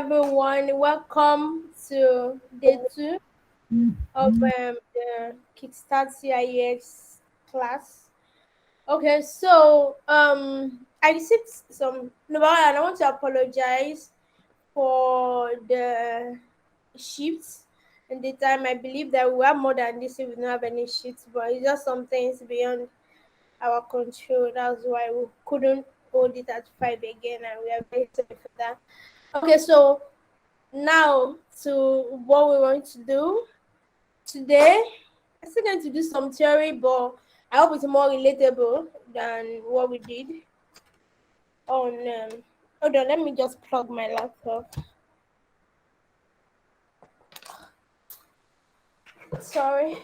everyone. Welcome to day 2 of the Kickstart CIEX class. Okay, so I received some number one, and I want to apologize for the shifts and the time. I believe that we have more than this if we don't have any shifts, but it's just some things beyond our control. That's why we couldn't hold it at 5 again, and we are very sorry for that. Okay, so now to what we want to do today. I'm still going to do some theory, but I hope it's more relatable than what we did on. Hold on, let me just plug my laptop. Sorry.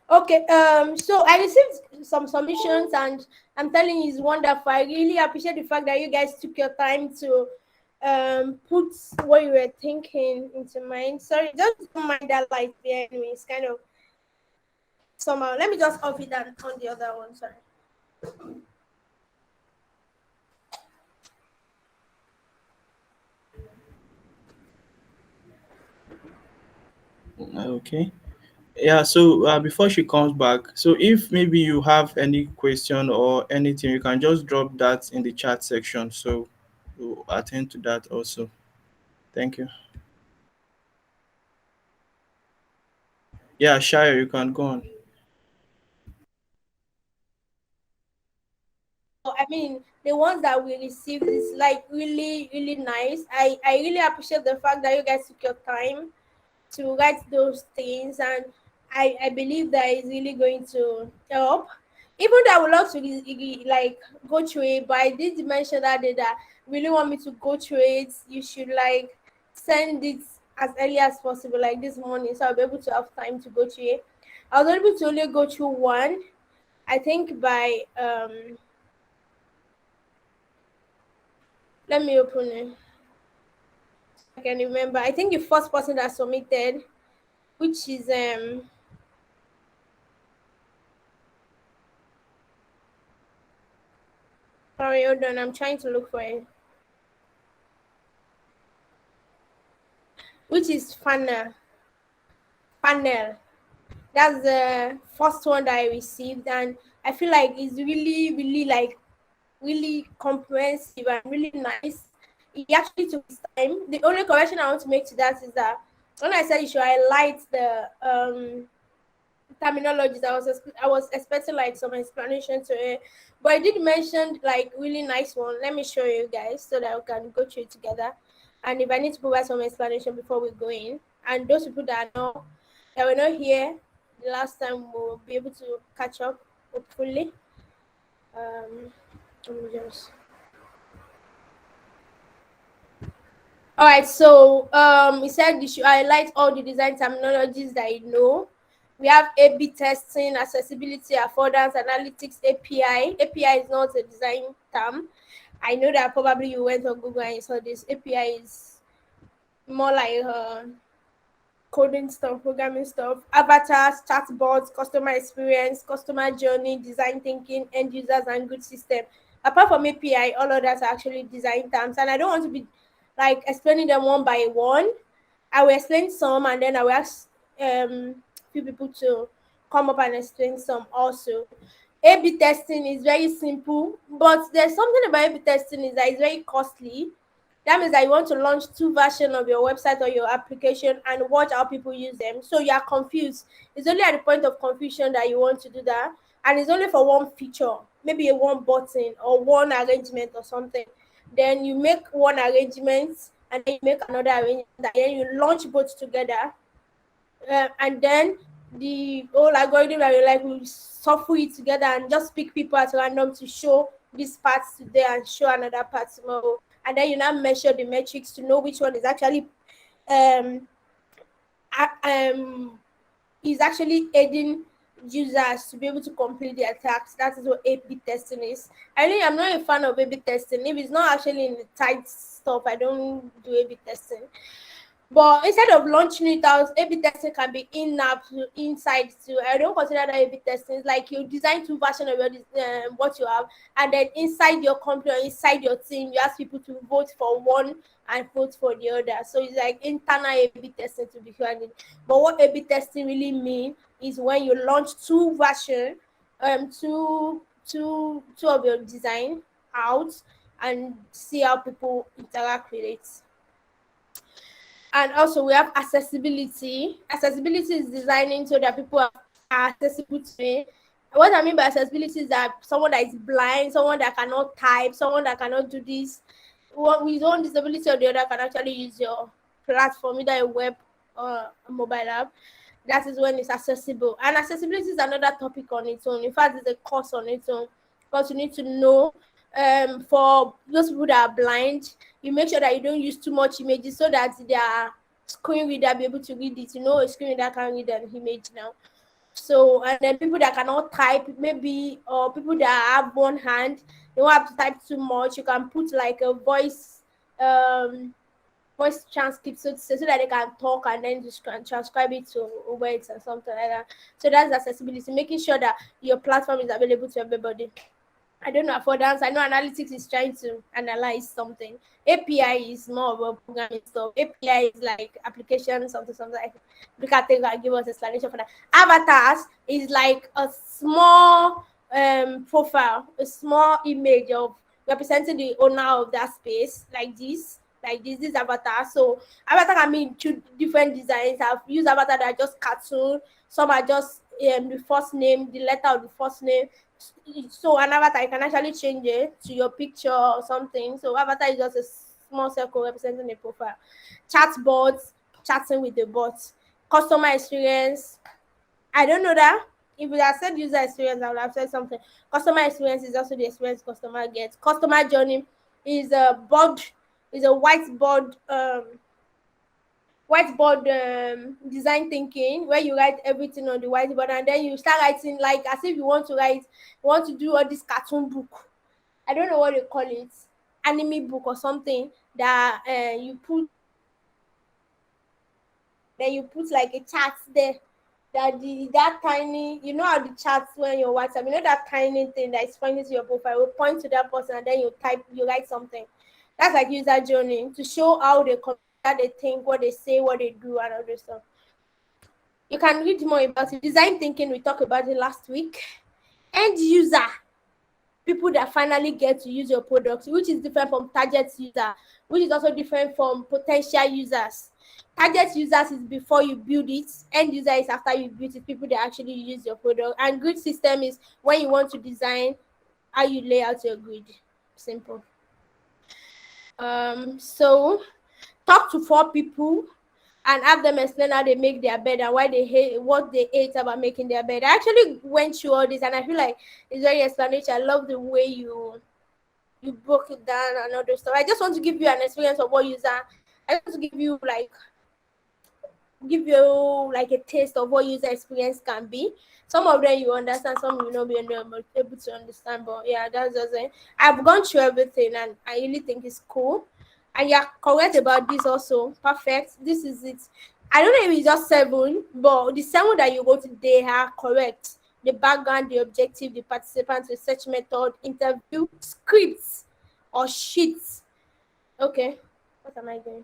Okay, so I received some submissions and I'm telling you it's wonderful. I really appreciate the fact that you guys took your time to put what you were thinking into mind. Sorry, just don't mind that light behind me. It's kind of somehow. Let me just off it and on the other one. Sorry. Okay. Yeah, so before she comes back, so if maybe you have any question or anything, you can just drop that in the chat section. So we'll attend to that also. Thank you. Yeah, Shire, you can go on. I mean, the ones that we received is like really, really nice. I really appreciate the fact that you guys took your time to write those things, and I believe that is really going to help. Even though I would love to like go through it, but I did mention that day that really want me to go through it. You should like send it as early as possible, like this morning, so I'll be able to have time to go through it. I was able to only go through one, I think by let me open it. I can remember. I think the first person that submitted, which is sorry, hold on, I'm trying to look for it. Which is funnel. That's the first one that I received, and I feel like it's really, really like really comprehensive and really nice. It actually took its time. The only correction I want to make to that is that when I said you should highlight the terminologies, I was expecting like some explanation to it, but I did mention like really nice one. Let me show you guys so that we can go through it together. And if I need to provide some explanation before we go in, and those people that were not here the last time will be able to catch up hopefully. Let me just. All right, so he said you should highlight all the design terminologies that you know. We have A/B testing, accessibility, affordance, analytics, API. API is not a design term. I know that probably you went on Google and you saw this. API is more like coding stuff, programming stuff, avatars, chatbots, customer experience, customer journey, design thinking, end users, and good system. Apart from API, all others are actually design terms, and I don't want to be like explaining them one by one. I will explain some, and then I will ask few people to come up and explain some also. A/B testing is very simple, but there's something about A/B testing is that it's very costly. That means that you want to launch two versions of your website or your application and watch how people use them. So you are confused. It's only at the point of confusion that you want to do that. And it's only for one feature, maybe a one button or one arrangement or something. Then you make one arrangement and then you make another arrangement and then you launch both together. And then the whole algorithm that you like will shuffle it together and just pick people at random to show this part today and show another part tomorrow. And then you now measure the metrics to know which one um, um is actually aiding users to be able to complete their tasks. That is what A/B testing is. I really am not a fan of A/B testing. If it's not actually in the tight stuff, I don't do A/B testing. But instead of launching it out, A/B testing can be in-app to inside too. I don't consider that A/B testing. It's like you design two versions of what you have, and then inside your company or inside your team, you ask people to vote for one and vote for the other. So it's like internal A/B testing to be running. But what A/B testing really means is when you launch two versions, two of your design out, and see how people interact with it. And also we have accessibility. Accessibility is designing so that people are accessible to it. What I mean by accessibility is that someone that is blind, someone that cannot type, someone that cannot do this, with one disability or the other, can actually use your platform, either a web or a mobile app. That is when it's accessible. And accessibility is another topic on its own. In fact, it's a course on its own, because you need to know, for those people that are blind, you make sure that you don't use too much images so that their screen reader be able to read it. You know, a screen reader can read an image now. So, and then people that cannot type, maybe, or people that have one hand, they don't have to type too much. You can put like a voice transcript, so that they can talk and then just transcribe it to words and something like that. So that's accessibility, making sure that your platform is available to everybody. I don't know affordance. I know analytics is trying to analyze something. API is more of a programming stuff. API is like application something like. Look at it and give us explanation for that. Avatars is like a small profile, a small image of representing the owner of that space, like this. Like this avatar. So avatar can mean two different designs. I've used avatar that are just cartoon. Some are just the first name, the letter of the first name. So an avatar, you can actually change it to your picture or something. So avatar is just a small circle representing a profile. Chatbots, chatting with the bots. Customer experience, I don't know that. If it had said user experience, I would have said something. Customer experience is also the experience customer gets. Customer journey is a board, is a whiteboard design thinking, where you write everything on the whiteboard, and then you start writing like as if you want to write, you want to do all this cartoon book. I don't know what they call it, anime book or something, that you put, then you put like a chart there, that tiny, you know how the charts when you're WhatsApp, you know that tiny thing that is pointing to your profile will point to that person, and then you write something. That's like user journey, to show how they how they think, what they say, what they do, and all this stuff. You can read more about it. Design thinking, we talked about it last week. End user, people that finally get to use your products, which is different from target user, which is also different from potential users. Target users is before you build it. End user is after you build it, people that actually use your product. And grid system is when you want to design how you lay out your grid. Simple. So talk to 4 people and have them explain how they make their bed and why they hate what they hate about making their bed. I actually went through all this and I feel like it's very explanatory. I love the way you broke it down and all this stuff. I just want to give you an experience of what user. I want to give you like a taste of what user experience can be. Some of them you understand, some you will not be able to understand. But yeah, that's just it. I've gone through everything and I really think it's cool. And you're correct about this also. Perfect. This is it. I don't know if it's just 7, but the 7 that you go today are correct. The background, the objective, the participants, research method, interview, scripts, or sheets. Okay. What am I doing?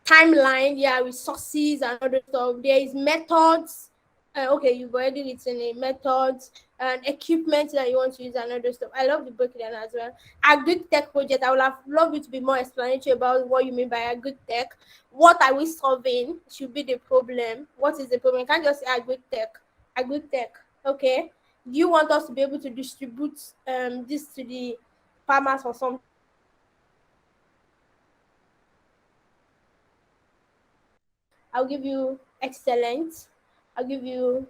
Timeline, yeah, resources and other stuff. There is methods. Okay, you've already written a methods and equipment that you want to use and other stuff. I love the breakdown as well. Agri tech project, I would have loved you to be more explanatory about what you mean by agri tech. What are we solving should be the problem. What is the problem? You can't just say agri tech. Agri tech. Okay. Do you want us to be able to distribute this to the farmers or something? I'll give you excellent. I'll give you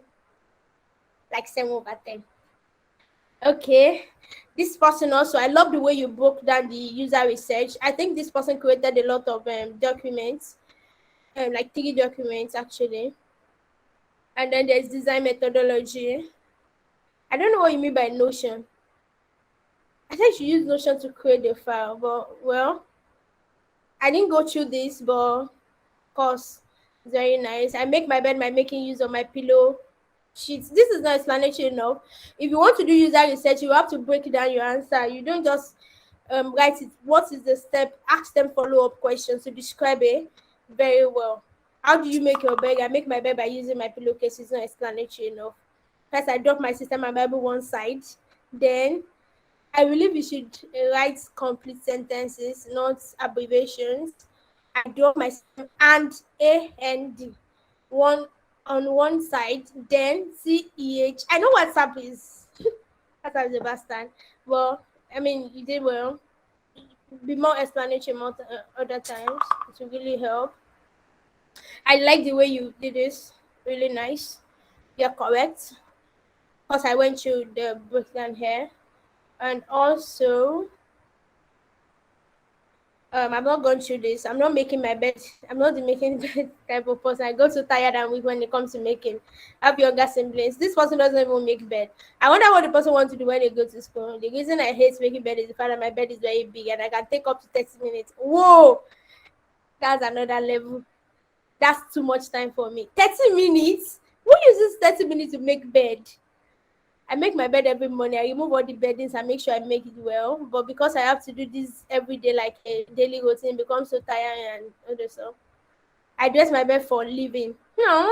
like 7/10. Okay. This person also, I love the way you broke down the user research. I think this person created a lot of documents, like 3 documents actually. And then there's design methodology. I don't know what you mean by Notion. I think you use Notion to create the file, but well, I didn't go through this, but course. It's very nice. I make my bed by making use of my pillow sheets. This is not explanatory enough. If you want to do user research, you have to break down your answer. You don't just write it. What is the step? Ask them follow-up questions to describe it very well. How do you make your bed? I make my bed by using my pillowcase. It's not explanatory enough. First, I drop my sister my Bible one side. Then I believe you should write complete sentences, not abbreviations. I drop my system and AND one on one side, then CEH. I know WhatsApp is. WhatsApp is a bastard. Well, I mean, you did well. Be more explanatory more other times. It will really help. I like the way you did this. Really nice. You're correct. Because I went through the breakdown here. And also, I'm not going through this. I'm not making my bed. I'm not the making bed type of person. I go so tired and weak when it comes to making. I have younger siblings. This person doesn't even make bed. I wonder what the person wants to do when they go to school. The reason I hate making bed is the fact that my bed is very big and I can take up to 30 minutes. Whoa! That's another level. That's too much time for me. 30 minutes? Who uses 30 minutes to make bed? I make my bed every morning. I remove all the beddings and make sure I make it well. But because I have to do this every day, like a daily routine, becomes so tiring and other stuff. I dress my bed for living. No,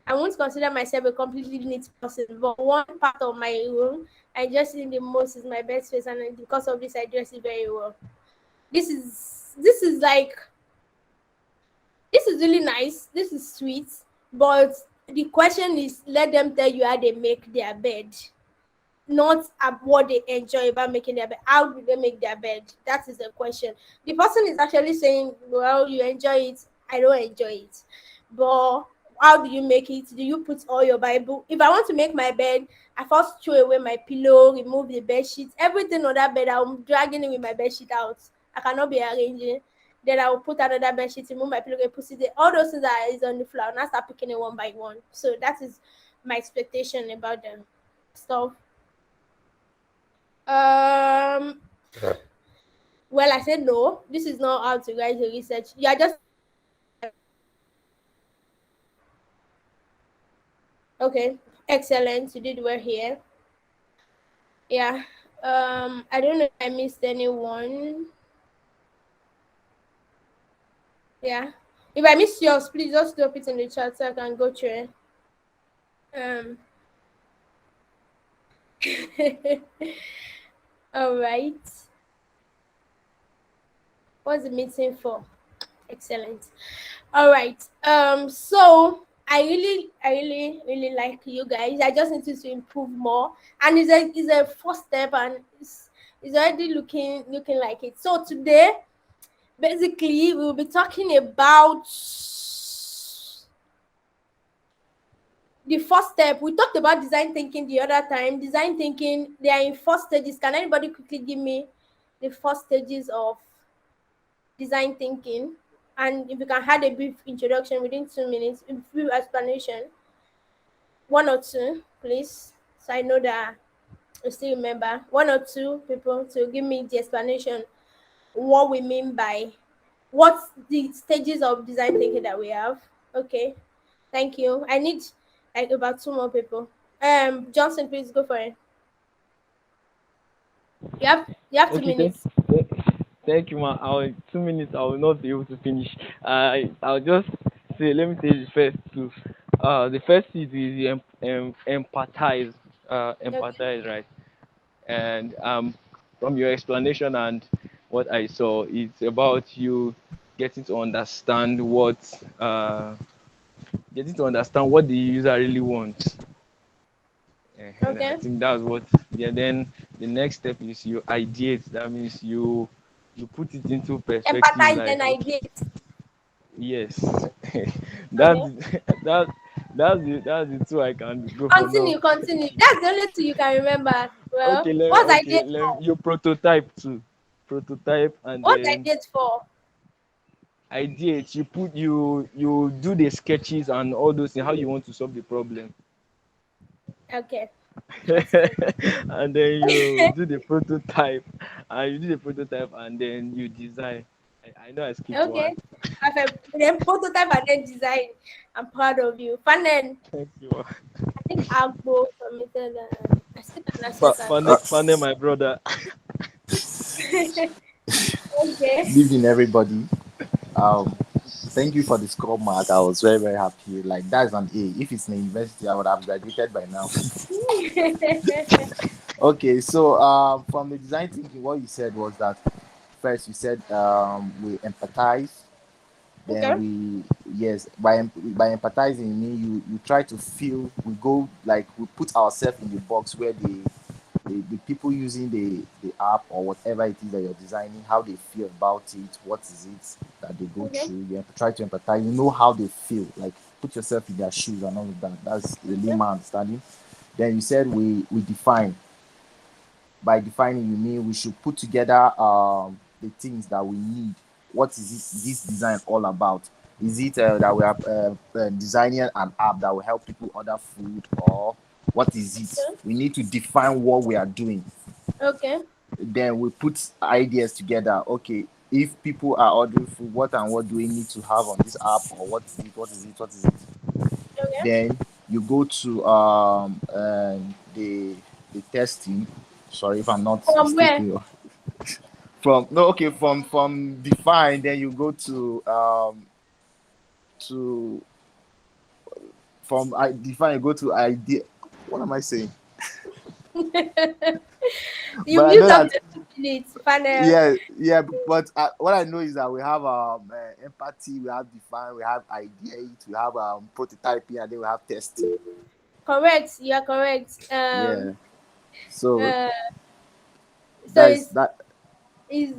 I won't consider myself a completely neat person, but one part of my room I dress in the most is my bed space, and because of this, I dress it very well. This is like this is really nice. This is sweet, but the question is, let them tell you how they make their bed, not what they enjoy about making their bed. How do they make their bed? That is the question. The person is actually saying, well, you enjoy it. I don't enjoy it. But how do you make it? Do you put all your Bible? If I want to make my bed, I first throw away my pillow, remove the bed sheets, everything on that bed. I'm dragging it with my bed sheet out. I cannot be arranging. Then I will put another bed sheet, remove my pillow, put it there. All those things that is on the floor, and I start picking it one by one. So that is my expectation about them stuff. Um, well, I said no. This is not how to write a research. You are just okay. Excellent. You did well here. Yeah. I don't know if I missed anyone. Yeah. If I missed yours, please just drop it in the chat so I can go through it. All right. What's the meeting for? Excellent. All right. So I really like you guys. I just need to improve more, and it's a first step, and it's already looking like it. So today, basically, we'll be talking about the first step. We talked about design thinking the other time. Design thinking, they are in four stages. Can anybody quickly give me the four stages of design thinking? And if you can have a brief introduction within 2 minutes, a brief explanation, one or two, please. So I know that I still remember. One or two people to give me the explanation, what we mean by what's the stages of design thinking that we have. Okay. Thank you. I need like about two more people. Johnson, please go for it. You have two Okay, minutes. thank you, man. 2 minutes. I will not be able to finish. I'll just say. Let me say the first two. The first is empathize. Okay. Empathize, right? And from your explanation and what I saw, it's about you getting to understand what the user really wants. And I Okay. think that's what. Yeah. Then the next step is you ideate. That means you put it into perspective. Empathize Like, and okay, ideate. yes, that's Okay. that that's the two I can go for now. Continue. That's the only two you can remember. Well, Okay, what's ideate for? you prototype too. Prototype, and What's then ideate for? ideate. You do the sketches and all those things. How you want to solve the problem. Okay. Interesting. And then you do the prototype, and then you design. I know I skipped one. Okay. Perfect. Then prototype and then design. I'm proud of you. Funnen. Thank you. I think Agbo submitted. I still cannot see that. Fane, my brother. Okay. Good evening, everybody. Um, Thank you for the score mark. I was very, very happy. Like that's an A. If it's in a university, I would have graduated by now. Okay, so from the design thinking, what you said was that first you said we empathize, then Okay. we yes by empathizing you mean you try to feel we go like we put ourselves in the box where the people using the app or whatever it is that you're designing, how they feel about it, what is it that they go Okay. through. You try to empathize, you know how they feel, like put yourself in their shoes and all of that. That's the Okay. layman understanding. Then you said we define. By defining, you mean we should put together the things that we need. What is this design all about? Is it that we are designing an app that will help people order food, or what is it? Okay. We need to define what we are doing. Okay. Then we put ideas together. Okay, if people are ordering food, what and what do we need to have on this app, or what is it? What is it? What is it? Okay. Then you go to the testing. Sorry if I'm not From where? mistaken. From no, okay, from define, then you go to from I define, you go to idea. What am I saying? But You've I know used up that your 2 minutes, Funnel. yeah, yeah. But what I know is that we have empathy, we have define, we have idea, we have prototyping, and then we have testing. Correct. You are correct. Yeah. So Uh, so that is it's that. is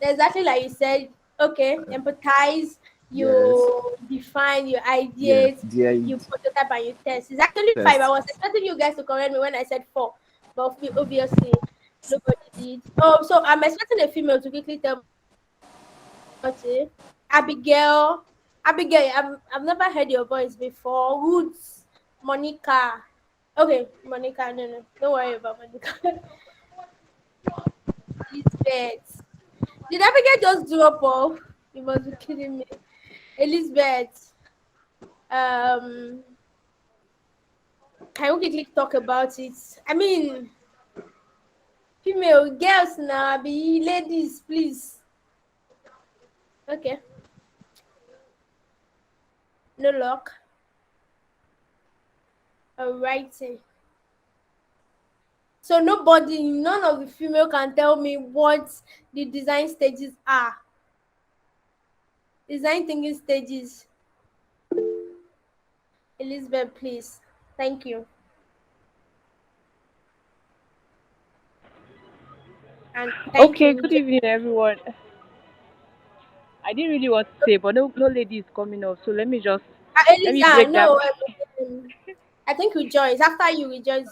exactly like you said. Okay, empathize. Yes. You define your Yeah. ideas. There. You prototype and you test. It's actually five. I Test. was expecting you guys to correct me when I said four, but obviously nobody did. Oh, so I'm expecting a female to quickly tell me about it. Abigail. Abigail, I've never heard your voice before. Roots. Monica. Okay, Monica. No, no, don't worry about Monica. Elizabeth. Did Abigail just drop off? You must be kidding me. Elizabeth, um, can we quickly talk about it? I mean, female girls now, be ladies, please. Okay, no luck. Alrighty. So nobody, none of the female can tell me what the design stages are. Design thinking stages. Elizabeth, please. Thank you. And thank Okay, you. good evening, everyone. I didn't really want to say, but no lady is coming up, so let me break that. No, I think rejoice. After you rejoice,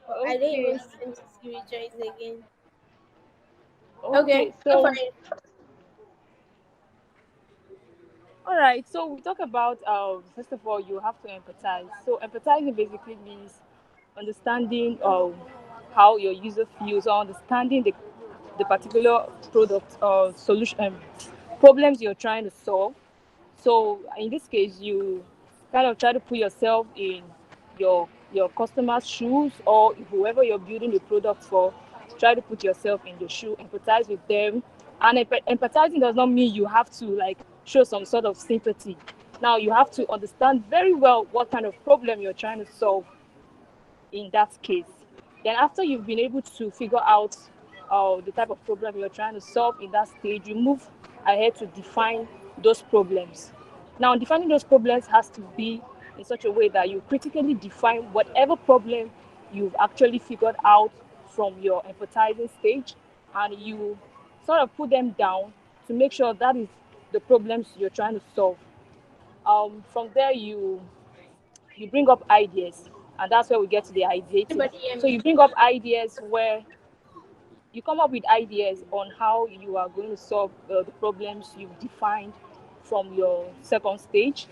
but I don't Okay, even seem to see rejoice again. Okay, okay. go for So, it. all right. So we talk about first of all, you have to empathize. So empathizing basically means understanding how your user feels, or understanding the particular product or solution problems you're trying to solve. So in this case, you kind of try to put yourself in your customer's shoes, or whoever you're building the product for. Try to put yourself in the shoe, empathize with them. And empathizing does not mean you have to like show some sort of sympathy. Now you have to understand very well what kind of problem you're trying to solve in that case. Then after you've been able to figure out the type of problem you're trying to solve in that stage, you move ahead to define those problems. Now, defining those problems has to be in such a way that you critically define whatever problem you've actually figured out from your empathizing stage, and you sort of put them down to make sure that is the problems you're trying to solve. From there, you bring up ideas, and that's where we get to the ideative. Anybody hear So me? you bring up ideas where you come up with ideas on how you are going to solve the problems you've defined from your second stage.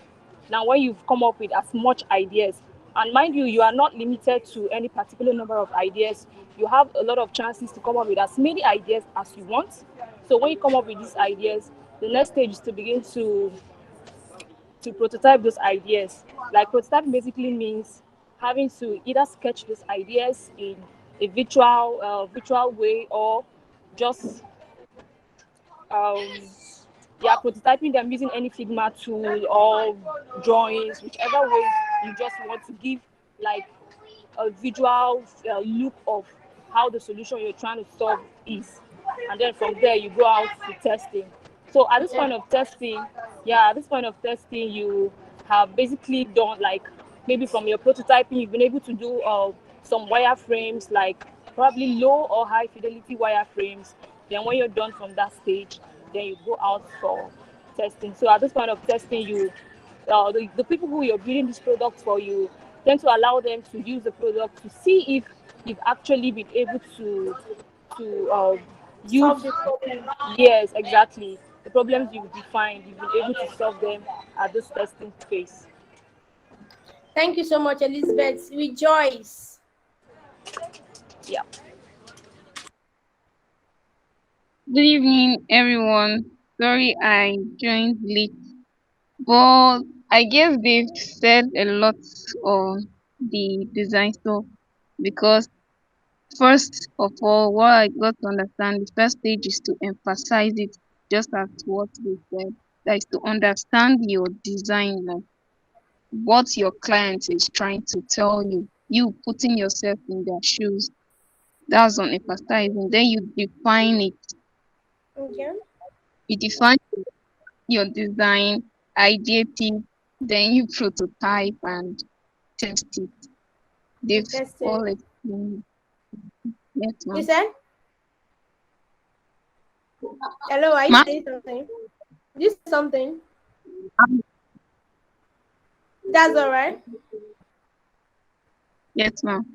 Now when you've come up with as much ideas And mind you, you are not limited to any particular number of ideas. You have a lot of chances to come up with as many ideas as you want. So when you come up with these ideas, the next stage is to begin to prototype those ideas. Like prototyping basically means having to either sketch these ideas in a virtual way, or just um, yeah, prototyping them using any Figma tool or drawings, whichever way you just want to give like a visual look of how the solution you're trying to solve is. And then from there, you go out to testing. So at this point of testing, you have basically done like maybe from your prototyping, you've been able to do some wireframes, like probably low or high fidelity wireframes. Then when you're done from that stage, then you go out for testing. So at this point of testing, the people who you're building this product for, you tend to allow them to use the product to see if you've actually been able to use. Solve the problem. Yes, exactly, the problems you've defined, you've been able to solve them at this testing phase. Thank you so much, Elizabeth. Rejoice. Yeah. Good evening, everyone. Sorry I joined late, but I guess they've said a lot on the design stuff because first of all, what I got to understand, the first stage is to emphasize it, just as what they said. That is to understand your design, like what your client is trying to tell you. You putting yourself in their shoes. That's on emphasizing. Then you define it. Okay. You define your design, ideative, then you prototype and test it. They've Testing. all explained. Yes, You ma'am. said? Hello, are you Ma? saying something? Did you say something? That's all right. Yes, ma'am.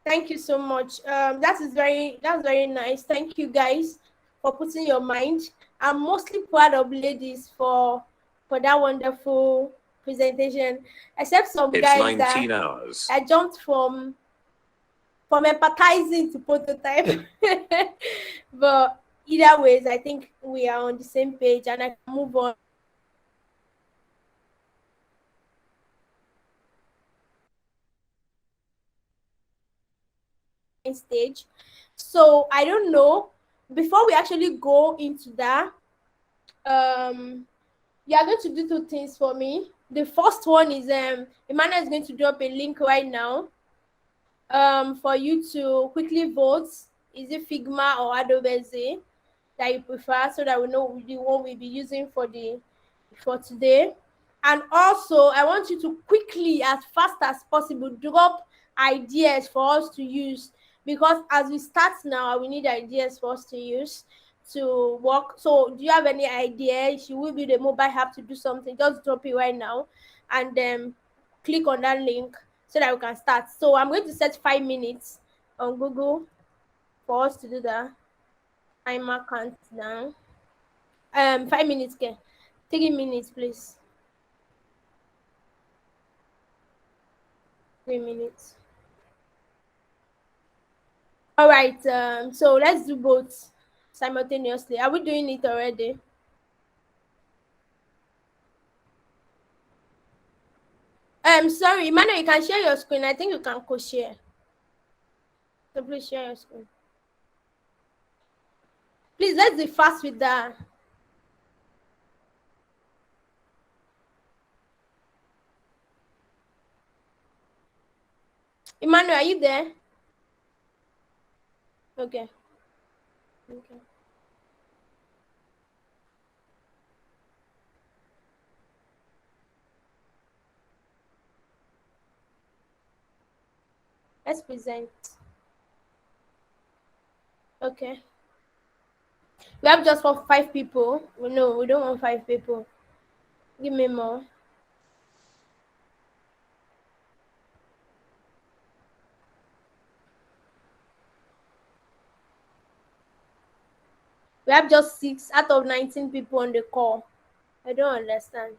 Thank you so much. That's very nice. Thank you guys for putting your mind. I'm mostly proud of ladies for that wonderful presentation. Except some It's guys that 19 hours. I jumped from empathizing to prototype. But either ways, I think we are on the same page and I can move on stage. So I don't know. Before we actually go into that, you are going to do two things for me. The first one is Emmanuel is going to drop a link right now for you to quickly vote. Is it Figma or Adobe that you prefer, so that we know the one we'll be using for today? And also, I want you to quickly, as fast as possible, drop ideas for us to use, because as we start now, we need ideas for us to use to work. So do you have any ideas? You will build a mobile app to do something, just drop it right now and then click on that link so that we can start. So I'm going to set 5 minutes on Google for us to do that. Timer countdown. 5 minutes, okay. 3 minutes, please. 3 minutes. All right. So let's do both simultaneously. Are we doing it already? Sorry, Emmanuel, you can share your screen. I think you can co-share. So please share your screen. Please, let's be fast with that. Emmanuel, are you there? Okay. Okay. Let's present. Okay. We have just for 5 people. No, we don't want 5 people. Give me more. We have just 6 out of 19 people on the call. I don't understand.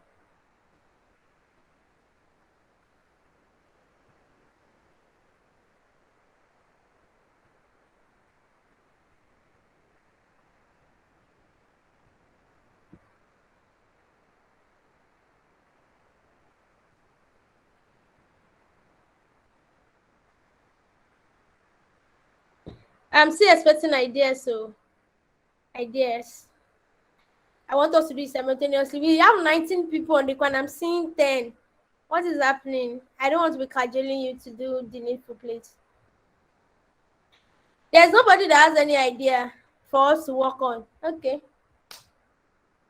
I'm still expecting ideas, so ideas. I want us to do it simultaneously. We have 19 people on the call, and I'm seeing 10. What is happening? I don't want to be cajoling you to do the needful, please. There's nobody that has any idea for us to work on. Okay.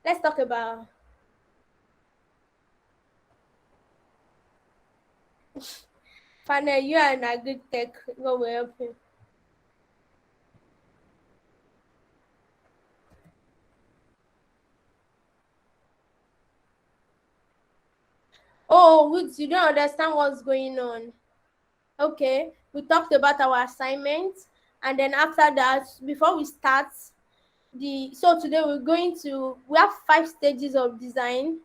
Let's talk about Fanny. You are in a good tech. God will help you. Oh, Woods, you don't understand what's going on. Okay, we talked about our assignment, and then after that, before we start today we have 5 stages of design,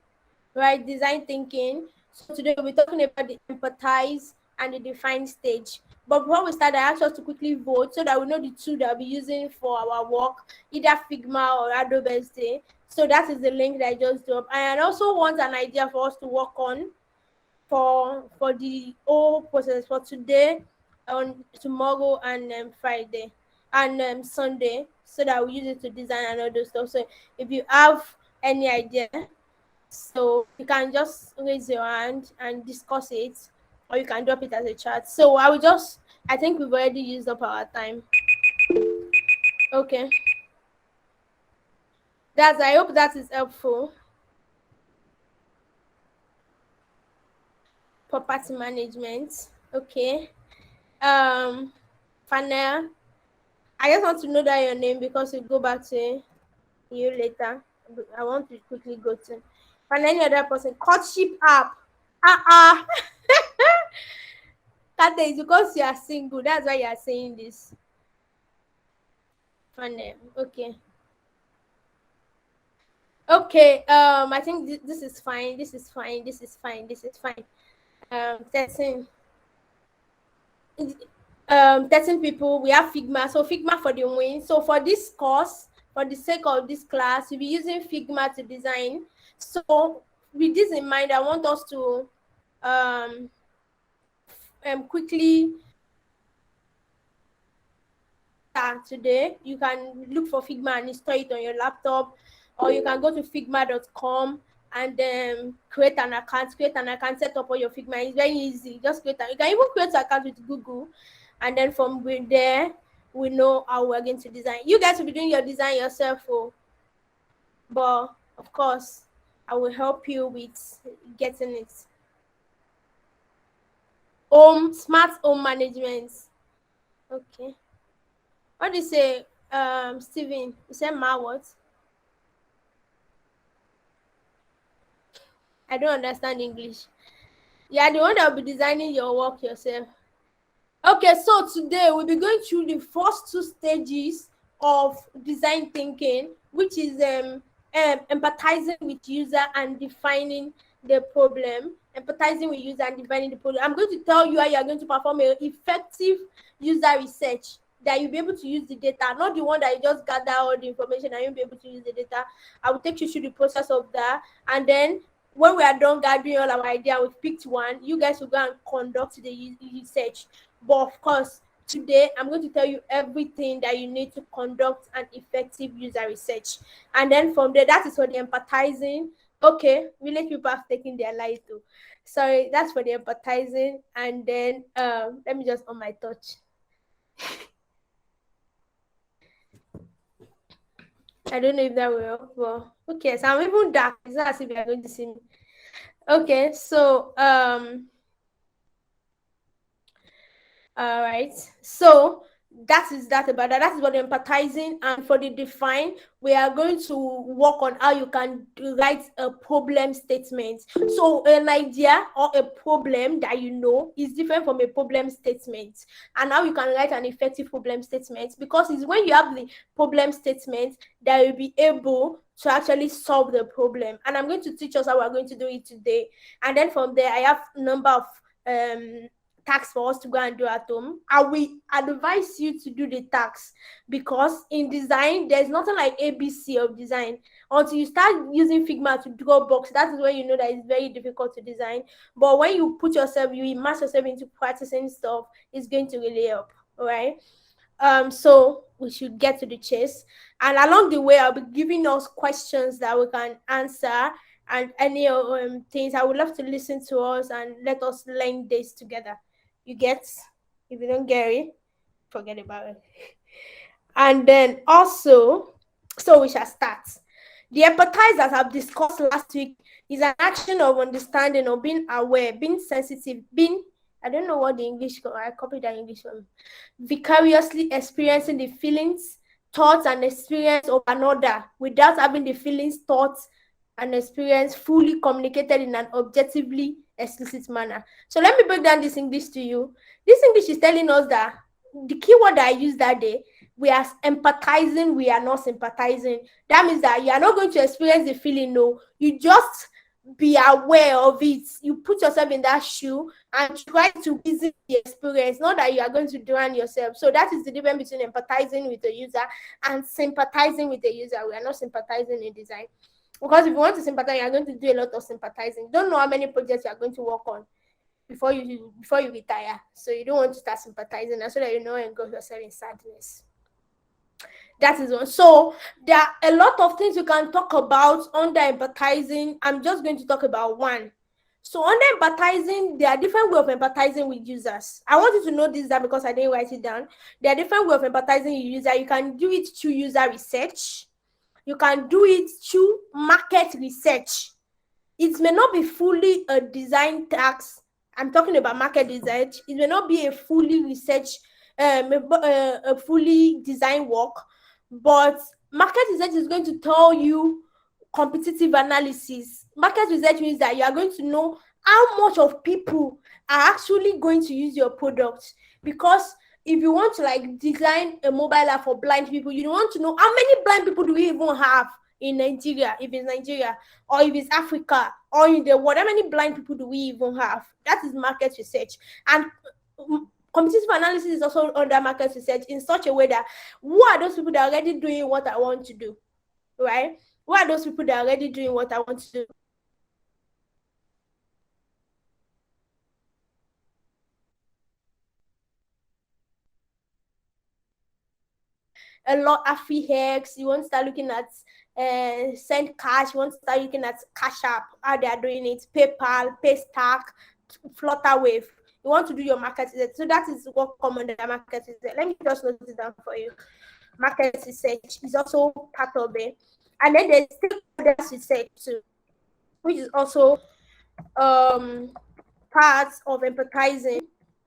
right? Design thinking. So today we'll be talking about the empathize and the define stage. But before we start, I ask us to quickly vote so that we know the tool that we'll be using for our work, either Figma or Adobe. So that is the link that I just dropped. And I also want an idea for us to work on for the whole process for today, on tomorrow, and Friday and Sunday, so that we use it to design and all those stuff. So if you have any idea, so you can just raise your hand and discuss it, or you can drop it as a chat. So I think we've already used up our time. Okay. I hope that is helpful. Property management. Okay. Fanel, I just want to know that your name because we'll go back to you later. I want to quickly go to and any other person. Courtship app. Kate, it's because you are single. That's why you are saying this. Fanel. Okay. Okay. I think this is fine. This is fine. This is fine. This is fine. 13. 13 people. We have Figma. So Figma for the win. So for this course, for the sake of this class, we'll be using Figma to design. So with this in mind, I want us to quickly today. You can look for Figma and install it on your laptop, or you can go to figma.com and create an account, set up all your Figma. It's very easy. Just you can even create an account with Google, and then from there we know how we're going to design. You guys will be doing your design yourself, but of course I will help you with getting it. Smart home management. Okay. What do you say, Steven? You said Ma what? I don't understand English. Yeah, the one that will be designing your work yourself. Okay, so today we'll be going through the first 2 stages of design thinking, which is empathizing with user and defining the problem. Empathizing with user and defining the problem. I'm going to tell you how you are going to perform an effective user research that you'll be able to use the data, not the one that you just gather all the information and you'll be able to use the data. I will take you through the process of that, and then when we are done gathering all our idea, we've picked one, you guys will go and conduct the research. But of course, today I'm going to tell you everything that you need to conduct an effective user research. And then from there, that is for the empathizing. Okay, village people have taken their life too. Sorry, that's for the empathizing. And then let me just on my touch. I don't know if that will help. Well, okay, so I'm even dark. It's not as if you're going to see me. Okay, so all right, so that is that about that. That is what empathizing. And for the define, we are going to work on how you can write a problem statement. So an idea or a problem that you know is different from a problem statement, and how you can write an effective problem statement, because it's when you have the problem statement that you'll be able to actually solve the problem. And I'm going to teach us how we're going to do it today. And then from there, I have a number of tasks for us to go and do at home. I will advise you to do the tasks, because in design there's nothing like ABC of design. Until you start using Figma to draw box, that is when you know that it's very difficult to design. But when you immerse yourself into practicing stuff, it's going to really help. All right. So we should get to the chase. And along the way, I'll be giving us questions that we can answer and any things. I would love to listen to us and let us learn this together. You get? If you don't get it, forget about it. And then also, so we shall start. The empathize that I've discussed last week is an action of understanding or being aware, being sensitive, being, I don't know what the English, I copied that English one, vicariously experiencing the feelings, thoughts, and experience of another without having the feelings, thoughts, and experience fully communicated in an objectively explicit manner. So let me break down this English to you. This English is telling us that the keyword that I used that day, we are empathizing, we are not sympathizing. That means that you are not going to experience the feeling, no. You just be aware of it. You put yourself in that shoe and try to visit the experience, not that you are going to drown yourself. So that is the difference between empathizing with the user and sympathizing with the user. We are not sympathizing in design. Because if you want to sympathize, you are going to do a lot of sympathizing. You don't know how many projects you are going to work on before you retire. So you don't want to start sympathizing, and so that you know engulf yourself in sadness. That is one. So there are a lot of things you can talk about under empathizing. I'm just going to talk about one. So under empathizing, there are different ways of empathizing with users. I want you to know this, that because I didn't write it down. There are different ways of empathizing with user. You can do it through user research. You can do it through market research. It may not be fully a design task. I'm talking about market research. It may not be a fully research, a fully design work, but market research is going to tell you competitive analysis. Market research means that you are going to know how much of people are actually going to use your product. Because if you want to like design a mobile app for blind people, you want to know how many blind people do we even have in Nigeria, if it's Nigeria, or if it's Africa, or in the world, how many blind people do we even have? That is market research. And competitive analysis is also under market research in such a way that who are those people that are already doing what I want to do, right? Who are those people that are already doing what I want to do? A lot of free hacks. You want to start looking at send cash. You want to start looking at Cash App, how they are doing it, PayPal, Paystack, Flutterwave. You want to do your market research. So that is what come under market research. Let me just note it down for you. Market research is also part of it. And then there's stakeholders research too, which is also part of empathizing.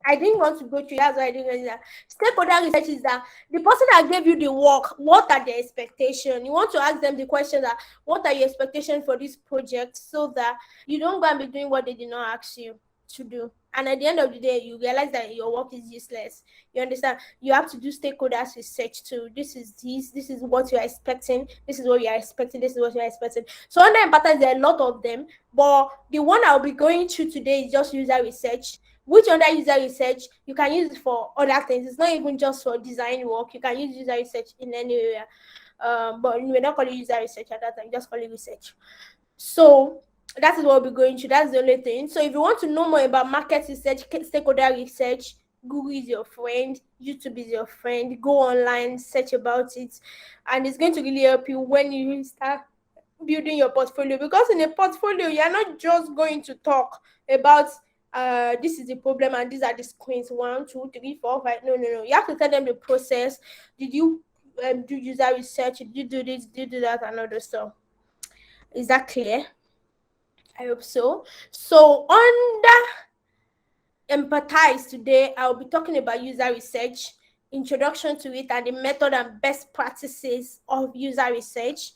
I didn't want to go through, that's why I didn't know that. Stakeholder research is that the person that gave you the work, what are their expectations? You want to ask them the question that, what are your expectations for this project, so that you don't go and be doing what they did not ask you to do. And at the end of the day, you realize that your work is useless. You understand? You have to do stakeholders research too. This is what you are expecting. This is what you are expecting. This is what you are expecting. So under empathize, there are a lot of them, but the one I'll be going through today is just user research. Which under user research, you can use it for other things. It's not even just for design work. You can use user research in any area. But you may not call it user research at that time, just call it research. So that is what we'll be going through. That's the only thing. So if you want to know more about market research, stakeholder research, Google is your friend, YouTube is your friend. Go online, search about it, and it's going to really help you when you start building your portfolio. Because in a portfolio, you're not just going to talk about this is the problem and these are the screens 1, 2, 3, 4, 5. No. You have to tell them the process. Did you do user research? Did you do this? Did you do that? And other stuff. Is that clear? I hope so. So under Empathise today, I'll be talking about user research, introduction to it, and the method and best practices of user research.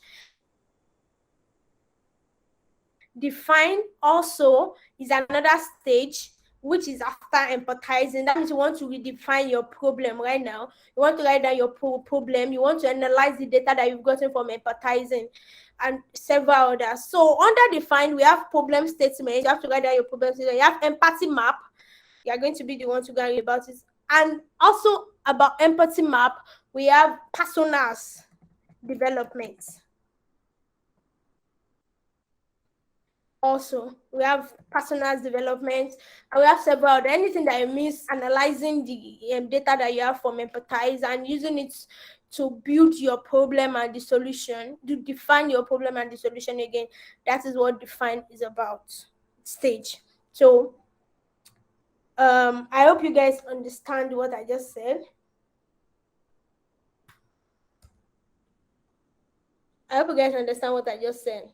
Define also is another stage, which is after empathizing. That means you want to redefine your problem right now. You want to write down your problem. You want to analyze the data that you've gotten from empathizing and several others. So under define, we have problem statement. You have to write down your problem statement. You have empathy map. You are going to be the one to go about it. And also about empathy map, we have personas development. Also, we have personal development, and we have several other anything that you miss, analyzing the data that you have from Empathise and using it to build your problem and the solution, to define your problem and the solution again. That is what define is about. Stage. So I hope you guys understand what I just said. I hope you guys understand what I just said.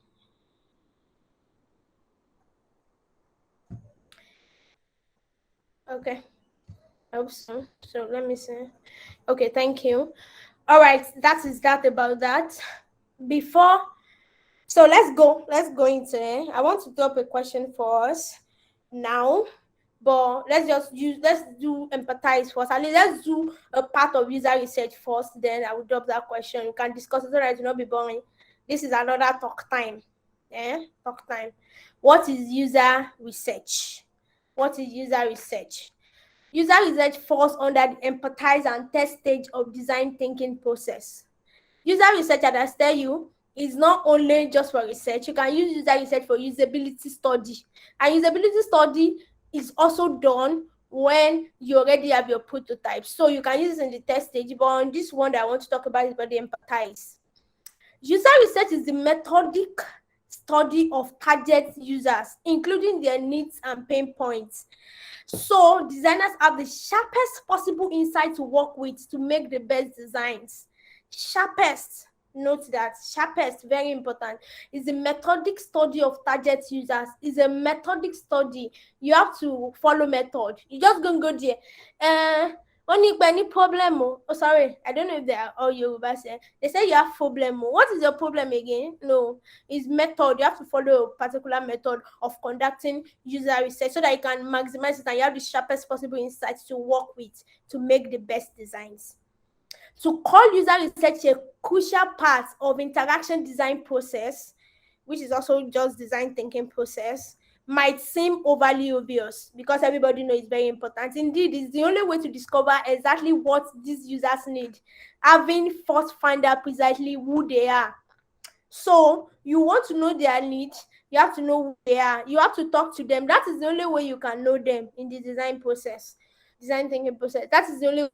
Okay. I hope so. So let me see. Okay, thank you. All right, that is that about that. Before, so let's go into it. I want to drop a question for us now, but let's do Empathise first. At least let's do a part of user research first, then I will drop that question. You can discuss it so that it will not be boring. This is another talk time. Talk time. What is user research? What is user research? User research falls under the Empathise and test stage of design thinking process. User research, as I tell you, is not only just for research. You can use user research for usability study. And usability study is also done when you already have your prototype. So you can use it in the test stage, but on this one that I want to talk about is about the Empathise. User research is the methodic study of target users, including their needs and pain points. So designers have the sharpest possible insight to work with to make the best designs. Sharpest, note that, sharpest, very important, is the methodic study of target users. Is a methodic study. You have to follow method. You just gonna go there. Any problem? Oh, sorry, I don't know if they are all Yoruba say. They say you have problem. What is your problem again? No, it's method. You have to follow a particular method of conducting user research so that you can maximize it and you have the sharpest possible insights to work with to make the best designs. To call user research a crucial part of interaction design process, which is also just design thinking process, might seem overly obvious because everybody knows it's very important. Indeed, it's the only way to discover exactly what these users need, having first find out precisely who they are. So you want to know their needs, you have to know who they are, you have to talk to them. That is the only way you can know them in the design process, design thinking process. That is the only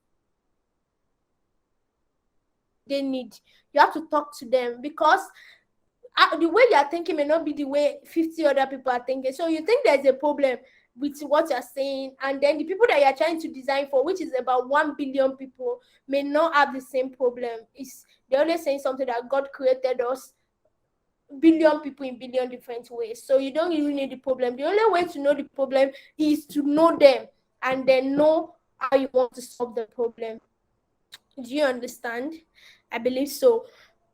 they need. You have to talk to them because the way you are thinking may not be the way 50 other people are thinking. So you think there's a problem with what you're saying, and then the people that you're trying to design for, which is about 1 billion people, may not have the same problem. They're always saying something that God created us billion people in billion different ways. So you don't really need the problem. The only way to know the problem is to know them and then know how you want to solve the problem. Do you understand? I believe so.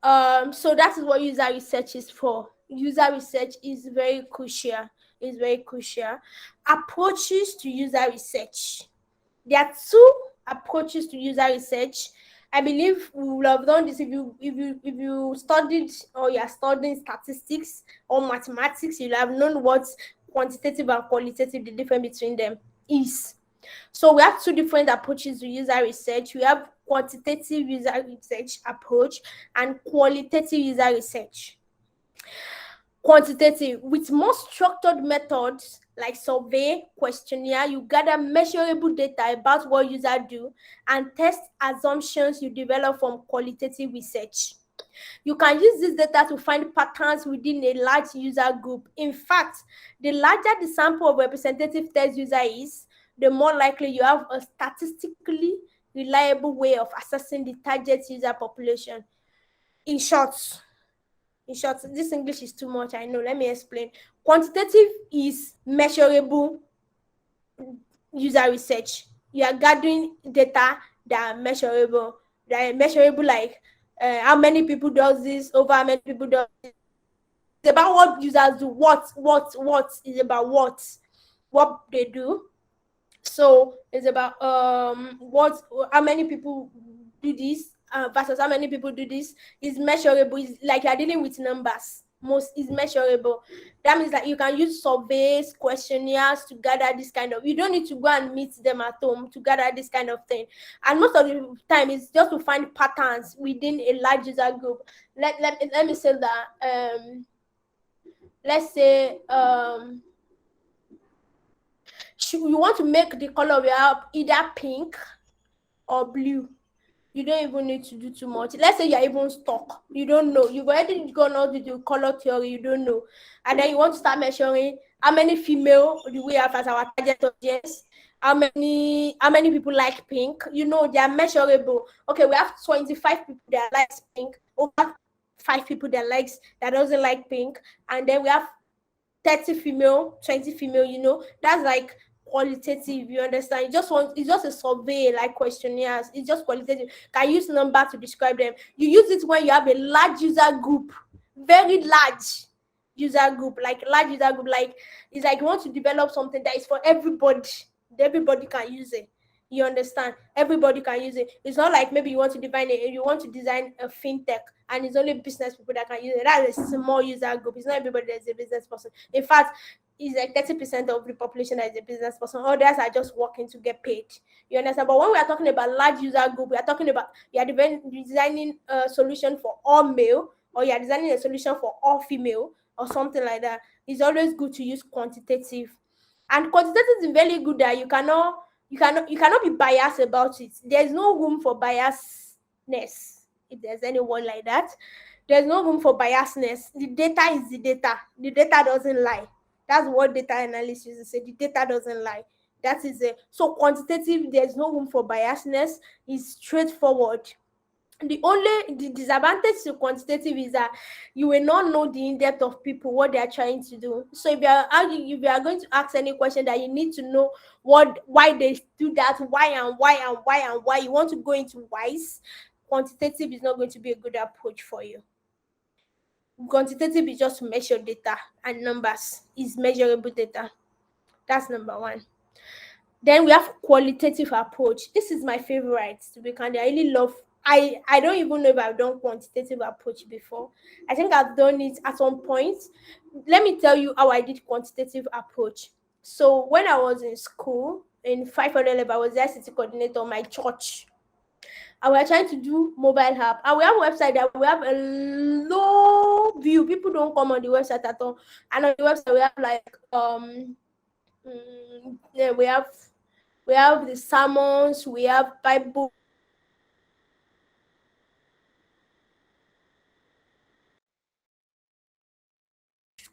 So that is what user research is for. User research is very crucial. Is very crucial. Approaches to user research. There are two approaches to user research. I believe we will have done this if you studied or you are studying statistics or mathematics. You'll have known what quantitative and qualitative, the difference between them is. So we have two different approaches to user research. We have quantitative user research approach and qualitative user research. Quantitative, with more structured methods like survey, questionnaire, you gather measurable data about what users do and test assumptions you develop from qualitative research. You can use this data to find patterns within a large user group. In fact, the larger the sample of representative test user is, the more likely you have a statistically reliable way of assessing the target user population. In short, this English is too much, I know. Let me explain. Quantitative is measurable user research. You are gathering data that are measurable. Like how many people does this, over how many people does this. It's about what users do. What is about what they do. So it's about how many people do this versus how many people do this. Is measurable. Is like you're dealing with numbers. Most is measurable. That means that you can use surveys, questionnaires to gather this kind of. You don't need to go and meet them at home to gather this kind of thing. And most of the time, it's just to find patterns within a large user group. Let me say that let's say you want to make the color of your app either pink or blue. You don't even need to do too much. Let's say you're even stuck. You don't know. You've already gone out with the color theory, you don't know. And then you want to start measuring how many female do we have as our target audience, how many people like pink. You know, they are measurable. Okay, we have 25 people that likes pink, over 5 people that doesn't like pink, and then we have 30 female, 20 female, that's like qualitative, you understand? It's just a survey, like questionnaires. It's just qualitative. Can use number to describe them. You use it when you have a large user group, very large user group, like large user group, like it's like you want to develop something that is for everybody. Everybody can use it. You understand? Everybody can use it. It's not like maybe you want to design a fintech and it's only business people that can use it. That's a small user group. It's not everybody that's a business person. In fact, it's like 30% of the population that is a business person. Others are just working to get paid. You understand? But when we are talking about large user group, we are talking about you are designing a solution for all male, or you are designing a solution for all female, or something like that. It's always good to use quantitative. And quantitative is very good that you cannot be biased about it. There's no room for biasness, if there's anyone like that. There's no room for biasness. The data is the data. The data doesn't lie. That's what data analysts used to say. The data doesn't lie. That is it. So quantitative, there's no room for biasness. It's straightforward. The disadvantage to quantitative is that you will not know the in-depth of people, what they are trying to do. So if you are going to ask any question that you need to know why they do that, why and why and why and why, you want to go into whys, quantitative is not going to be a good approach for you. Quantitative is just to measure data and numbers. Is measurable data. That's number one. Then we have qualitative approach. This is my favorite, to be candid. I really love. I don't even know if I've done quantitative approach before. I think I've done it at some point. Let me tell you how I did quantitative approach. So when I was in school in 500 level, I was the ICT coordinator of my church. And we're trying to do mobile app. And we have a website that we have a low view. People don't come on the website at all. And on the website we have like yeah, we have the sermons, we have Bible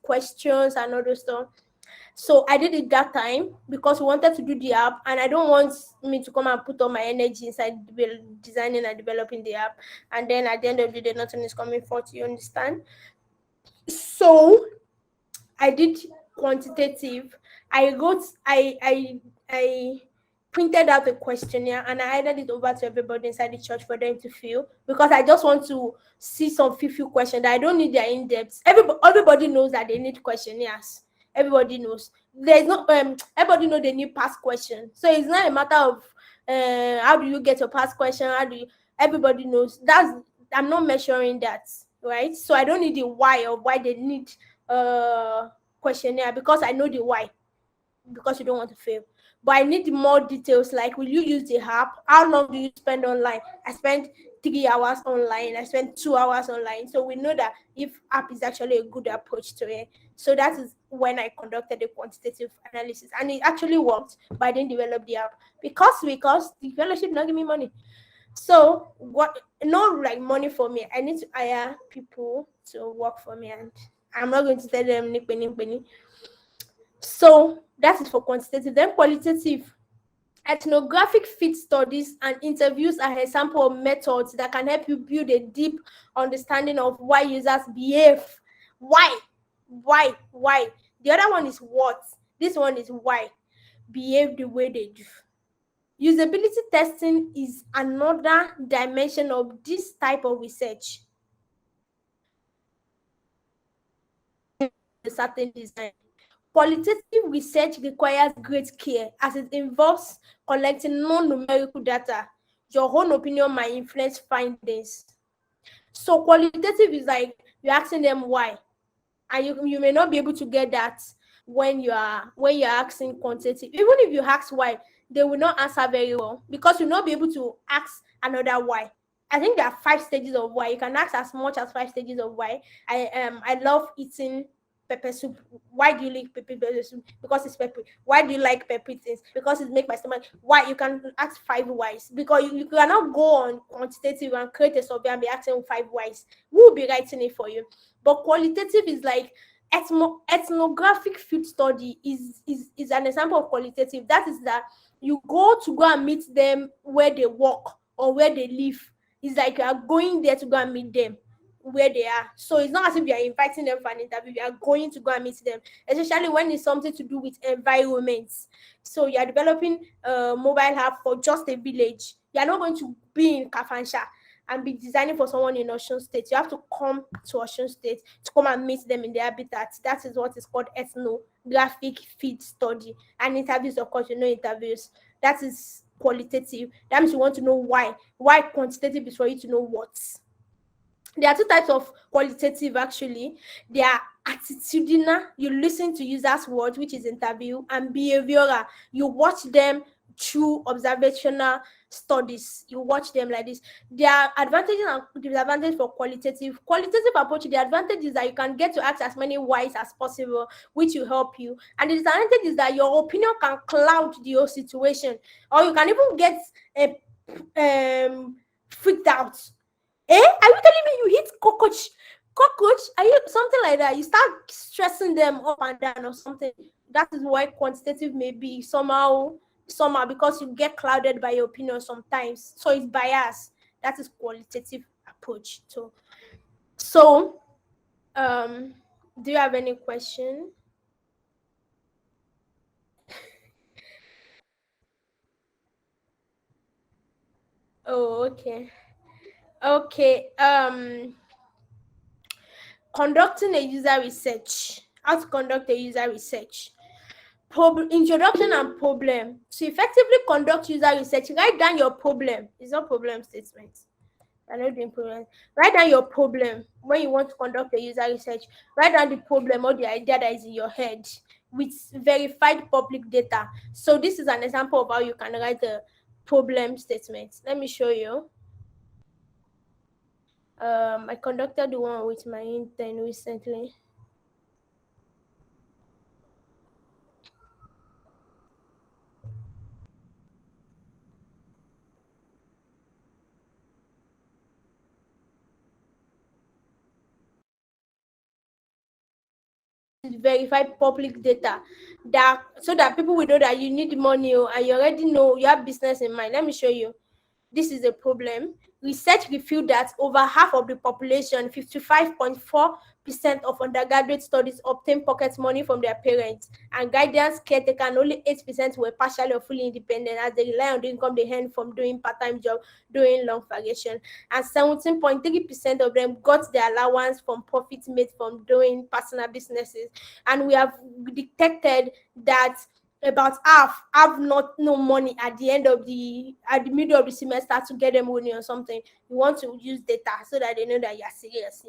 questions and all those stuff. So I did it that time because we wanted to do the app, and I don't want me to come and put all my energy inside designing and developing the app, and then at the end of the day nothing is coming forth. You understand? So I did quantitative. I printed out a questionnaire and I handed it over to everybody inside the church for them to fill, because I just want to see some few questions that I don't need their in-depth. Everybody knows that they need questionnaires. Everybody knows. There's no everybody know they need past questions. So it's not a matter of how do you get your past question, everybody knows. I'm not measuring that, right? So I don't need the why of why they need questionnaire, because I know the why, because you don't want to fail. But I need more details, like will you use the app, how long do you spend online? I spent 3 hours online, I spent 2 hours online. So we know that if app is actually a good approach to it. So that is when I conducted the quantitative analysis, and it actually worked, but I didn't develop the app because the fellowship not give me money. So what, not like money for me, I need to hire people to work for me, and I'm not going to tell them nick penny. So that is for quantitative. Then qualitative, ethnographic fit studies and interviews are a sample of methods that can help you build a deep understanding of why users behave. Why? The other one is what. This one is why behave the way they do. Usability testing is another dimension of this type of research. A certain design. Qualitative research requires great care as it involves collecting non-numerical data. Your own opinion might influence findings. So qualitative is like you're asking them why, and you may not be able to get that when you're asking quantitative. Even if you ask why, they will not answer very well, because you'll not be able to ask another why. I think there are 5 stages of why. You can ask as much as 5 stages of why. I love eating pepper soup. Why do you like pepper soup? Because it's pepper. Why do you like pepper things? Because it makes my stomach. Why? You can ask 5 whys, because you cannot go on quantitative and create a survey and be asking 5 whys. We will be writing it for you. But qualitative is like ethnographic field study is an example of qualitative. That is that you go and meet them where they work or where they live. It's like you are going there to go and meet them where they are. So it's not as if you are inviting them for an interview. You are going to go and meet them, especially when it's something to do with environments. So you are developing a mobile app for just a village. You are not going to be in Kafansha and be designing for someone in Osun State. You have to come to Osun State to come and meet them in their habitat. That is what is called ethnographic field study. And interviews, of course, interviews. That is qualitative. That means you want to know why. Why quantitative is for you to know what. There are two types of qualitative actually. They are attitudinal. You listen to users' words, which is interview, and behavioral. You watch them through observational studies. You watch them like this. There are advantages and disadvantages for qualitative. Qualitative approach, the advantage is that you can get to ask as many whys as possible, which will help you. And the disadvantage is that your opinion can cloud the whole situation, or you can even get freaked out. Are you telling me you hit cockroach? Cockroach? Are you something like that? You start stressing them up and down or something. That is why quantitative may be somehow because you get clouded by your opinion sometimes. So it's bias. That is qualitative approach. So do you have any question? Oh, okay. Okay. Conducting a user research. How to conduct a user research. Introduction and problem. To effectively conduct user research, write down your problem. It's not problem statement. I'm not doing problem. Write down your problem when you want to conduct a user research. Write down the problem or the idea that is in your head with verified public data. So this is an example of how you can write a problem statement. Let me show you. I conducted the one with my intern recently. Verified public data, that so that people will know that you need money, and you already know you have business in mind. Let me show you. This is a problem. Research revealed that over half of the population, 55.4% of undergraduate studies, obtain pocket money from their parents, and guidance caretaker, and only 8% were partially or fully independent, as they rely on the income they earn from doing part-time job, doing long vacation. And 17.3% of them got their allowance from profits made from doing personal businesses. And we have detected that about half have not no money at the middle of the semester to get them money or something. You want to use data so that they know that you're serious.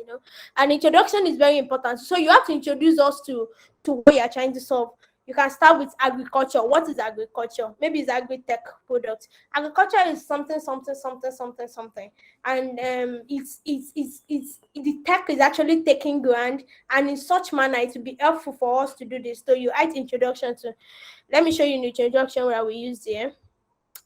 And introduction is very important. So you have to introduce us to what you're trying to solve. You can start with agriculture. What is agriculture? Maybe it's agri-tech product. Agriculture is something, and it's the tech is actually taking ground, and in such manner it will be helpful for us to do this. So you add introduction to. Let me show you in the introduction where we use here.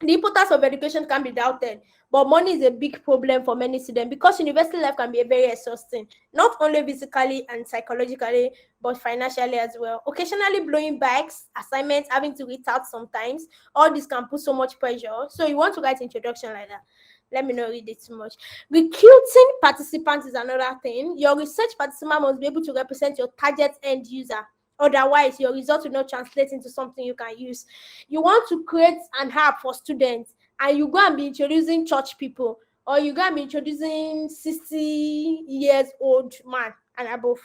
The importance of education can be doubted, but money is a big problem for many students because university life can be very exhausting, not only physically and psychologically, but financially as well. Occasionally blowing backs, assignments, having to read out sometimes, all this can put so much pressure. So you want to write introduction like that. Let me not read it too much. Recruiting participants is another thing. Your research participant must be able to represent your target end user. Otherwise, your results will not translate into something you can use. You want to create an app for students, and you go and be introducing church people, or you go and be introducing 60 years old man and above.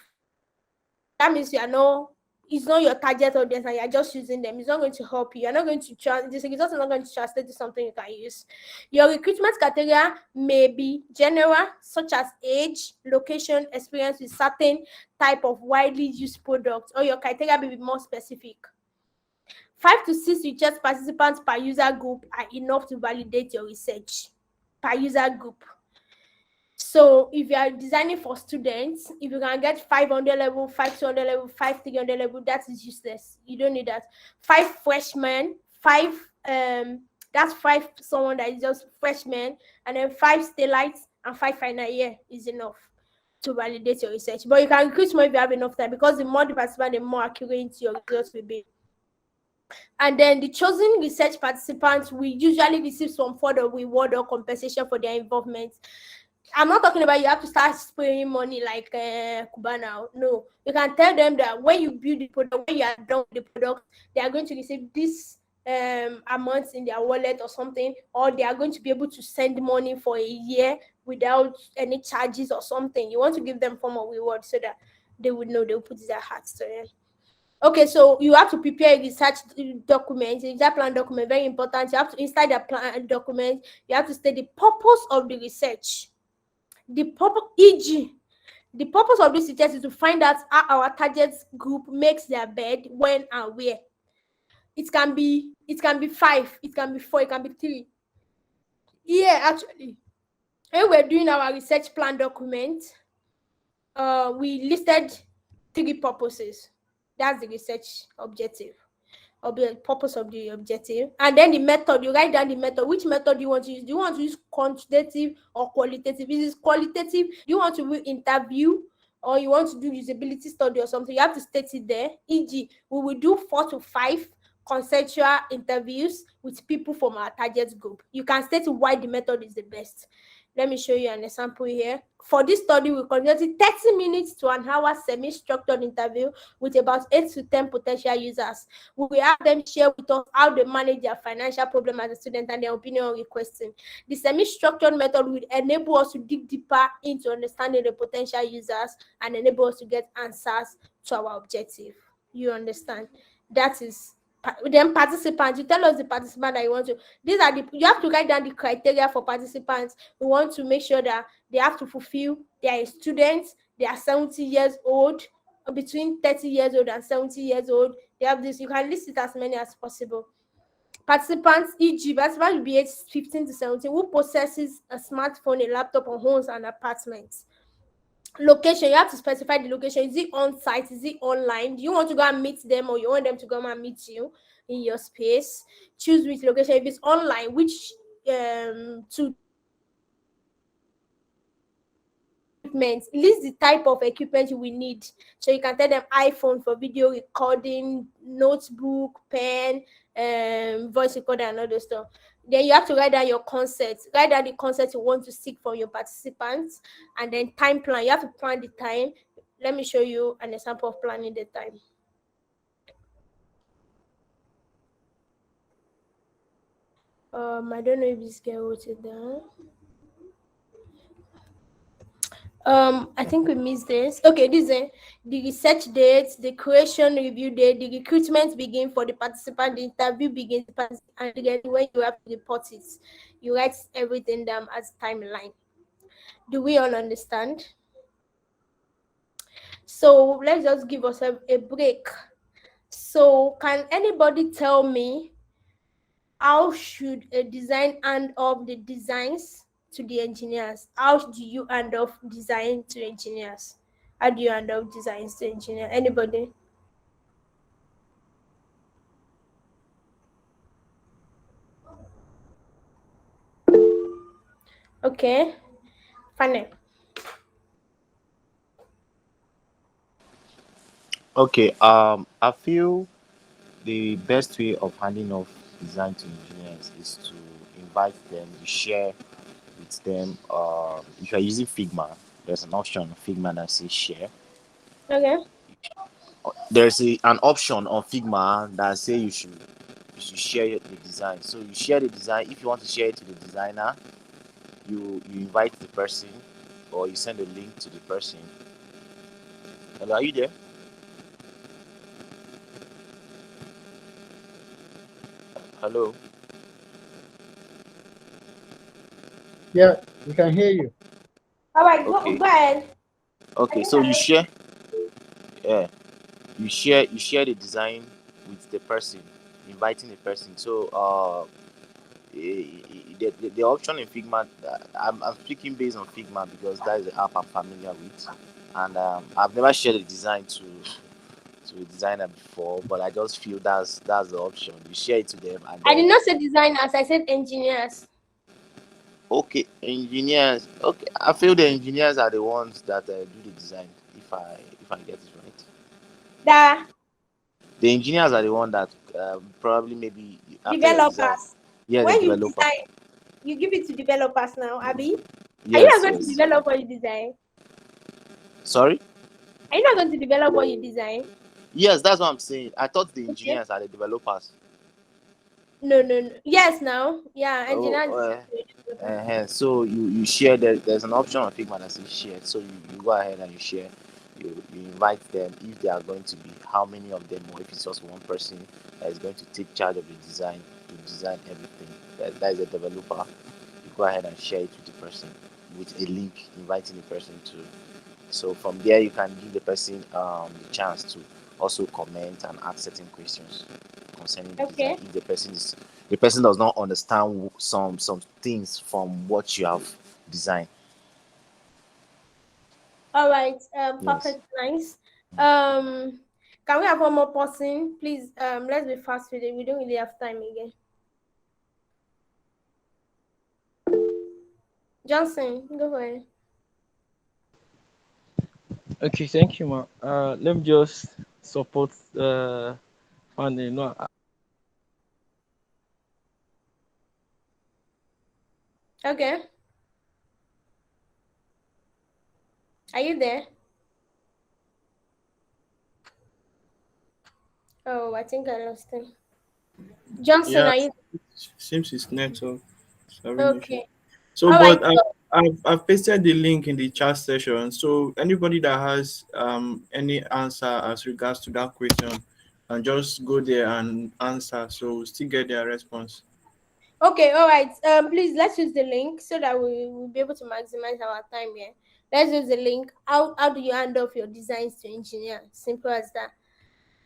That means it's not your target audience, and you're just using them. It's not going to help you. You're not going to this result is not going to translate to something you can use. Your recruitment criteria may be general, such as age, location, experience with certain type of widely used products, or your criteria may be more specific. 5 to 6 research participants per user group are enough to validate your research per user group. So if you are designing for students, if you can get 500 level, 500 level, 5300 level, that is useless. You don't need that. 5 freshmen, that's 5 someone that is just freshman, and then 5 staylights and 5 final year is enough to validate your research. But you can recruit more if you have enough time, because the more the participant, the more accurate your results will be. And then the chosen research participants will usually receive some form of reward or compensation for their involvement. I'm not talking about you have to start spraying money like Kuba now. No, you can tell them that when you build the product, when you are done with the product, they are going to receive this amount in their wallet or something, or they are going to be able to send money for a year without any charges or something. You want to give them form of reward so that they would know, they will put their hearts to it. Okay, so you have to prepare a research document, a research plan document, very important. You have to, inside the plan document, you have to state the purpose of the research. The purpose, e.g., the purpose of this research is to find out how our target group makes their bed, when and where. It can be 5, it can be 4, it can be 3. Yeah, actually, when we're doing our research plan document, we listed 3 purposes. That's the research objective, or the purpose of the objective. And then the method, you write down the method. Which method do you want to use? Do you want to use quantitative or qualitative? If it's qualitative, do you want to do interview, or you want to do usability study or something? You have to state it there. E.g., we will do 4 to 5 consensual interviews with people from our target group. You can state why the method is the best. Let me show you an example here. For this study, we conducted 30 minutes to an hour semi-structured interview with about 8 to 10 potential users. We will have them share with us how they manage their financial problem as a student and their opinion on requesting. The semi-structured method will enable us to dig deeper into understanding the potential users and enable us to get answers to our objective. You understand? That is. Then participants, you tell us the participant that you want to. These are the, you have to write down the criteria for participants. We want to make sure that they have to fulfill, they are a student, they are 70 years old, between 30 years old and 70 years old. They have this, you can list it as many as possible. Participants, e.g., participants will be aged 15 to 17, who possesses a smartphone, a laptop, or homes and apartments. Location, you have to specify the location. Is it on site? Is it online? Do you want to go and meet them, or you want them to come and meet you in your space? Choose which location. If it's online, which to equipment, list the type of equipment you will need. So you can tell them iPhone for video recording, notebook, pen, voice recorder, and all those stuff. Then you have to write down your concept. Write down the concept you want to seek from your participants, and then time plan. You have to plan the time. Let me show you an example of planning the time. I don't know if this girl wrote it down. I think we missed this. Okay, this is the research date, the creation review date, the recruitment begin for the participant, the interview begins, and again when you have to report it, you write everything down as timeline. Do we all understand? So let's just give ourselves a break. So can anybody tell me, how should a design hand off the designs to the engineers? How do you hand off design to engineers? How do you hand off designs to engineer? Anybody? Okay, fine. Okay, I feel the best way of handing off design to engineers is to invite them, to share with them. If you're using Figma, there's an option on Figma that says share. Okay. There's an option on Figma that say you should share the design. So you share the design. If you want to share it to the designer, you invite the person, or you send a link to the person. Hello, are you there? Hello. Yeah, we can hear you. All right, Okay. go ahead. Okay. So you share. Yeah. You share the design with the person, inviting the person. So The option in Figma, I'm speaking based on Figma because that is the app I'm familiar with, and I've never shared a design to a designer before, but I just feel that's the option. You share it to them, and I did then not say designers, I said engineers. okay, engineers. Okay, I feel the engineers are the ones that do the design. If I get it right, The the engineers are the one that probably maybe after your design, developers. yeah, the When you developer. design, you give it to developers now, Abby. Are you not Yes, going to yes. develop what you design? Sorry. Are you not going to develop what you design? Yes, that's what I'm saying. I thought the Okay. engineers are the developers. No, no, no. Yes, now. Yeah, Oh, engineers. so you share there's an option on Figma that says share. So you go ahead and you share. You invite them if they are going to be how many of them, or if it's just one person that is going to take charge of the design to design everything. That is a developer. You go ahead and share it with the person with a link inviting the person to. So from there you can give the person the chance to also comment and ask certain questions concerning the design Okay. if the person does not understand some things from what you have designed. All right. Yes. Perfect. Nice. Um, can we have one more person, please? Let's be fast with it. We don't really have time again. Johnson, go ahead. Okay, thank you, ma. Let me just support funding. No, Okay. Are you there? Oh, I think I lost him. Johnson, Yeah, are you seems it's network. It's having issue. okay? So, All right. but I've pasted the link in the chat session. So anybody that has any answer as regards to that question, and just go there and answer. So we'll still get their response. Okay, all right. Please let's use the link so that we will be able to maximize our time here. Let's use the link. How do you hand off your designs to engineer? Simple as that.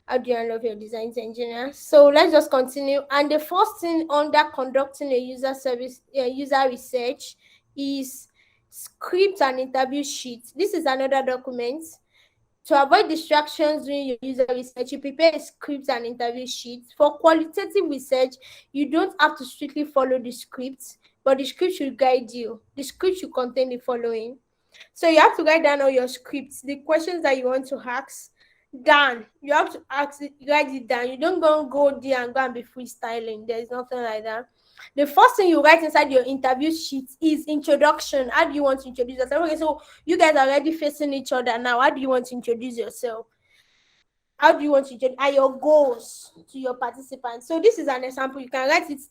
How do you hand off your designs to engineer? So let's just continue. And the first thing under conducting a user research is script and interview sheet. This is another document. To avoid distractions during your user research, you prepare a script and interview sheet. For qualitative research, you don't have to strictly follow the script, but the script should guide you. The script should contain the following. So you have to write down all your scripts, the questions that you want to ask down. You have to write it down. You don't go there and go and be freestyling. There's nothing like that. The first thing you write inside your interview sheet is introduction. How do you want to introduce yourself? Okay, so you guys are already facing each other now. How do you want to introduce yourself? How do you want to introduce? Are your goals to your participants? So this is an example. You can write it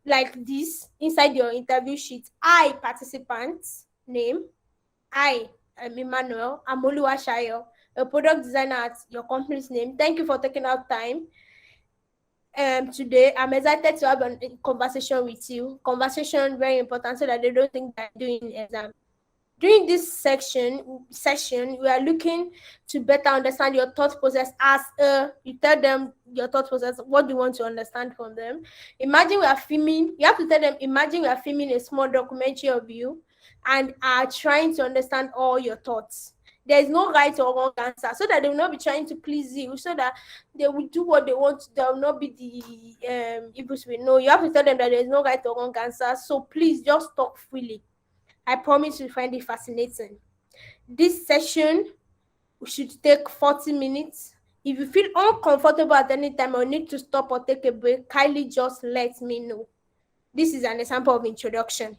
like this inside your interview sheet. I, participant name. I am Emmanuel. I'm Oluwashayo, a product designer at your company's name. Thank you for taking out time. Today I'm excited to have a conversation with you. Conversation very important so that they don't think that I'm doing exam. During this session, we are looking to better understand your thought process as you tell them your thought process, what do you want to understand from them. Imagine we are filming, you have to tell them, imagine we are filming a small documentary of you and are trying to understand all your thoughts. There is no right or wrong answer, so that they will not be trying to please you, so that they will do what they want. There will not be the evils we know. You have to tell them that there is no right or wrong answer. So please just talk freely. I promise you'll find it fascinating. This session should take 40 minutes. If you feel uncomfortable at any time or need to stop or take a break, kindly just let me know. This is an example of introduction.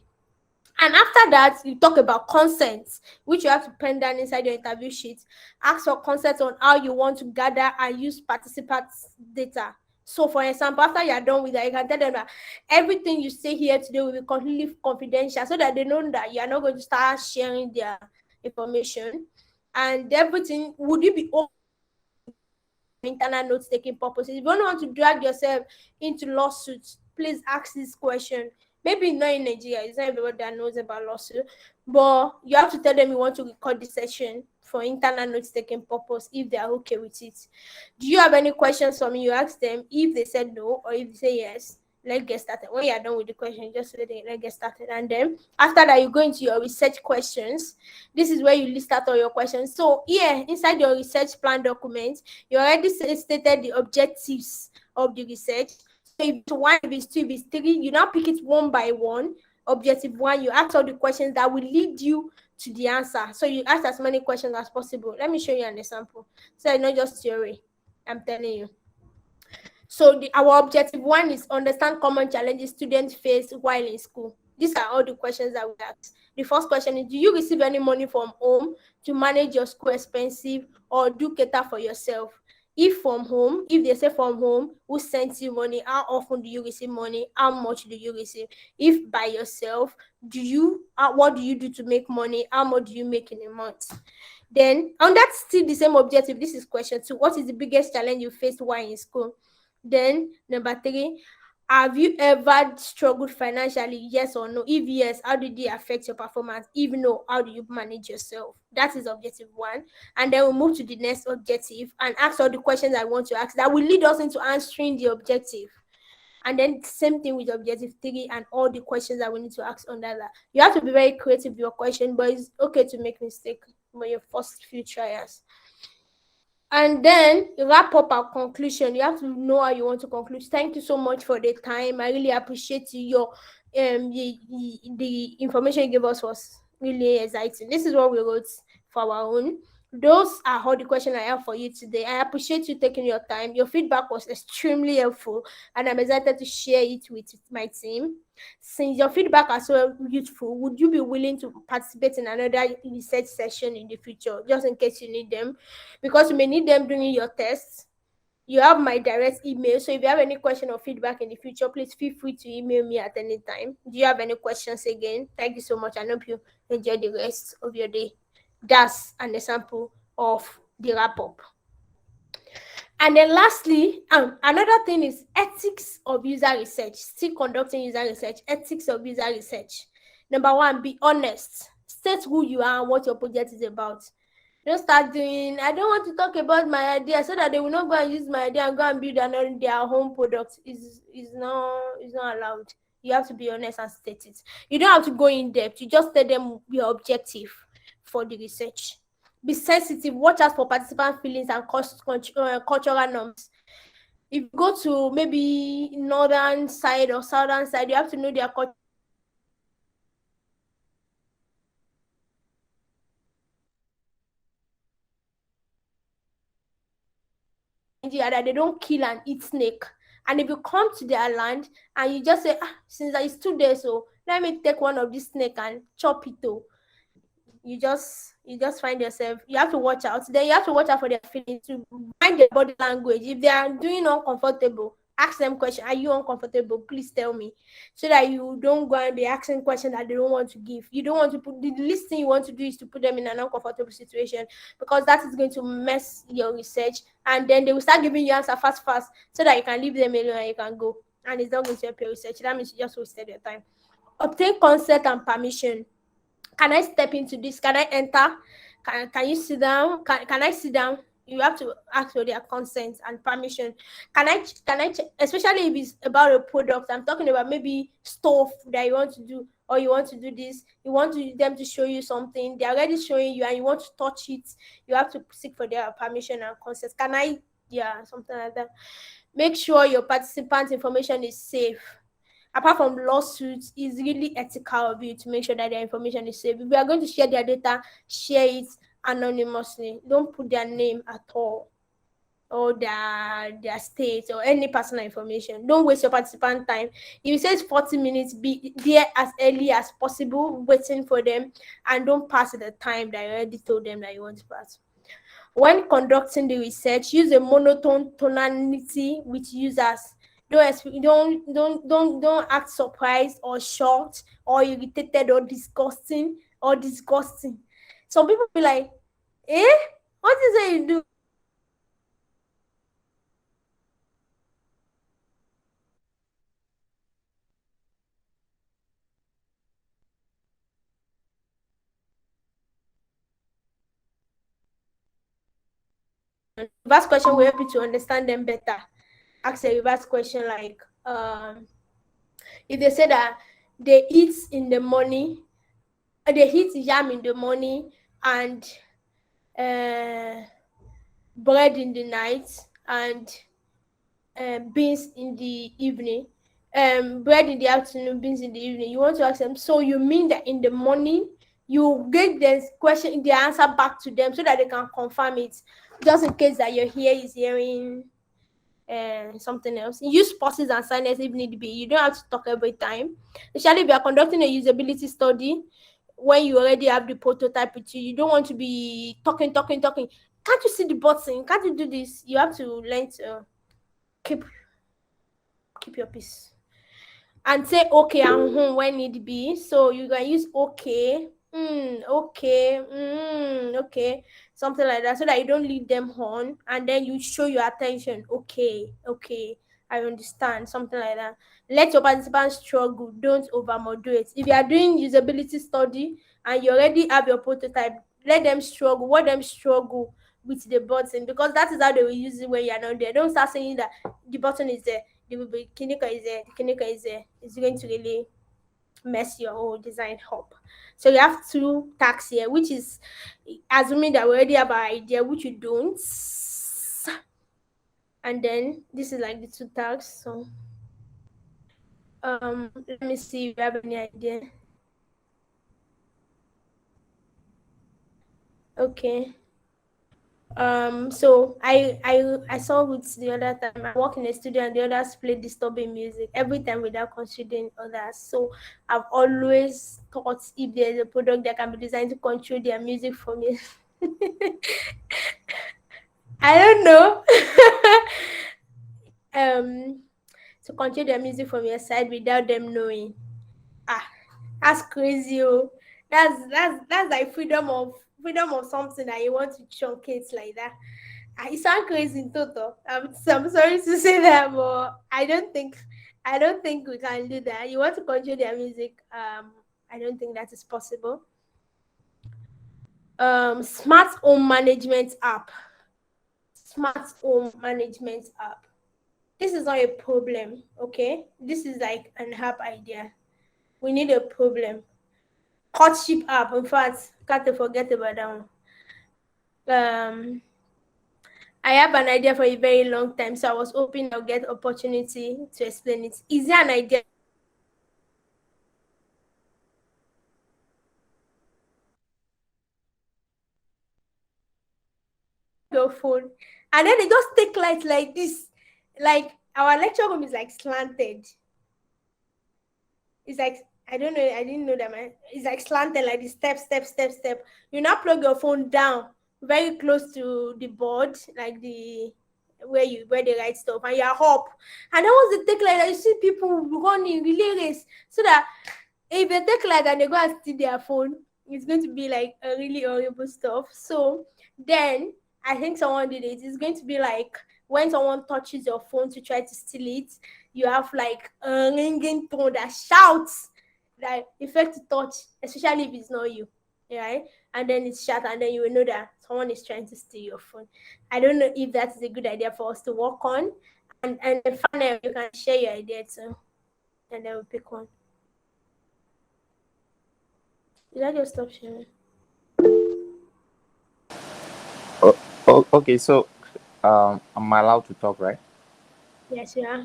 And after that, you talk about consent, which you have to pen down inside your interview sheet. Ask for consent on how you want to gather and use participants' data. So, for example, after you are done with that, you can tell them that everything you say here today will be completely confidential so that they know that you are not going to start sharing their information. And everything, would you be open internal notes taking purposes? If you don't want to drag yourself into lawsuits, please ask this question. Maybe not in Nigeria, it's not everybody that knows about lawsuit, but you have to tell them you want to record the session for internal notes taking purpose if they are okay with it. Do you have any questions for me? You ask them. If they said no or if they say yes, let's get started. When you are done with the question, just say, let's get started. And then after that, you go into your research questions. This is where you list out all your questions. So here, inside your research plan document, you already stated the objectives of the research. So if it's one, if it's two, if it's three, you now pick it one by one. Objective one, you ask all the questions that will lead you to the answer. So you ask as many questions as possible. Let me show you an example. So it's not just theory, I'm telling you. So our objective one is understand common challenges students face while in school. These are all the questions that we ask. The first question is, do you receive any money from home to manage your school expensive or do cater for yourself? If from home, if they say from home, who sends you money? How often do you receive money? How much do you receive? If by yourself, what do you do to make money? How much do you make in a month? Then, and that's still the same objective. This is question 2. What is the biggest challenge you faced while in school? Then, number 3, have you ever struggled financially? Yes or no? If yes, how did it affect your performance? If no, how do you manage yourself? That is objective 1. And then we'll move to the next objective and ask all the questions I want to ask that will lead us into answering the objective. And then same thing with objective 3 and all the questions that we need to ask under that. You have to be very creative with your question, but it's okay to make mistake when your first few trials. And then wrap up our conclusion. You have to know how you want to conclude. Thank you so much for the time. I really appreciate your the information you gave us was really exciting. This is what we wrote for our own. Those are all the questions I have for you today. I appreciate you taking your time. Your feedback was extremely helpful, and I'm excited to share it with my team. Since your feedback are so useful, would you be willing to participate in another research session in the future, just in case you need them? Because you may need them during your tests. You have my direct email, so if you have any question or feedback in the future, please feel free to email me at any time. Do you have any questions again? Thank you so much. I hope you enjoy the rest of your day. That's an example of the wrap up. And then lastly, another thing is ethics of user research. Still conducting user research, ethics of user research. Number 1, be honest. State who you are and what your project is about. Don't start doing, I don't want to talk about my idea, so that they will not go and use my idea and go and build their home product. Is not allowed. You have to be honest and state it. You don't have to go in depth. You just tell them your objective for the research. Be sensitive. Watch out for participant feelings and cultural norms. If you go to maybe northern side or southern side, you have to know their culture. That they don't kill and eat snake. And if you come to their land and you just say, since it's 2 days, so let me take one of this snake and chop it. You just find yourself, you have to watch out. Then you have to watch out for their feelings, to mind their body language. If they are doing uncomfortable, ask them question. Are you uncomfortable? Please tell me, so that you don't go and be asking questions that they don't want to give. You don't want to put the least thing you want to do is to put them in an uncomfortable situation, because that is going to mess your research, and then they will start giving you answer fast, so that you can leave them alone and you can go, and it's not going to help your research. That means you just wasted your time. Obtain consent and permission. Can I step into this? Can I enter? Can you sit down? Can I sit down? You have to ask for their consent and permission. Especially if it's about a product. I'm talking about maybe stuff that you want to do, or you want to do this. You want them to show you something. They're already showing you and you want to touch it. You have to seek for their permission and consent. Can I? Yeah, something like that. Make sure your participant information is safe. Apart from lawsuits, is really ethical of you to make sure that their information is safe. If we are going to share their data, share it anonymously. Don't put their name at all, or their state, or any personal information. Don't waste your participant time. If it says 40 minutes, be there as early as possible, waiting for them, and don't pass the time that you already told them that you want to pass. When conducting the research, use a monotone tonality with users. Don't act surprised or shocked or irritated or disgusting. Some people be like, what is it you do? Reverse question will help you to understand them better. Ask a reverse question like, if they say that they eat in the morning, they eat yam in the morning and bread in the night and beans in the evening, bread in the afternoon, beans in the evening, you want to ask them, so you mean that in the morning you get the answer back to them so that they can confirm it, just in case that your ear is hearing something else. Use pauses and silence if need be. You don't have to talk every time. Especially if you are conducting a usability study, when you already have the prototype with you, you don't want to be talking. Can't you see the button? Can't you do this? You have to learn to keep your peace and say okay and when need be. So you can use okay, okay, something like that, so that you don't lead them on, and then you show your attention. Okay, I understand, something like that. Let your participants struggle, don't overmoderate. If you are doing usability study and you already have your prototype, let them struggle, with the button, because that is how they will use it when you're not there. Don't start saying that the button is there, the clinical is there, it's going to really mess your whole design up. So you have two tags here, which is assuming that we already have our idea, which you don't. And then this is like the two tags. So let me see if you have any idea. Okay. So I saw Roots the other time. I work in a studio and the others play disturbing music every time without considering others. So I've always thought if there's a product that can be designed to control their music for me. I don't know. To control their music from your side without them knowing. Ah, that's crazy. Oh. That's like freedom of something that you want to truncate like that. It sounds crazy in total. I'm sorry to say that, but I don't think we can do that. You want to control their music. I don't think that is possible. Smart home management app. Smart home management app. This is not a problem, okay? This is like an app idea. We need a problem. Courtship app. In fact, can't forget about that one. I have an idea for a very long time, so I was hoping I'll get opportunity to explain it. Is there an idea? Your phone, and then they just take light like this. Like our lecture room is like slanted. It's like I don't know. I didn't know that man. It's like slanted like this. Step. You now plug your phone down very close to the board, like the where they write stuff, and you're up. And then once they take like that, you see people running relay race, so that if they take like and they go and steal their phone, it's going to be like a really horrible stuff. So then I think someone did it. It's going to be like when someone touches your phone to try to steal it, you have like a ringing tone that shouts, like effect to touch, especially if it's not you, right? And then it's shut, and then you will know that someone is trying to steal your phone. I don't know if that is a good idea for us to work on. And then finally, you can share your idea too, and then we'll pick one. Did I just stop sharing? Okay, so am I allowed to talk, right? Yes, yeah.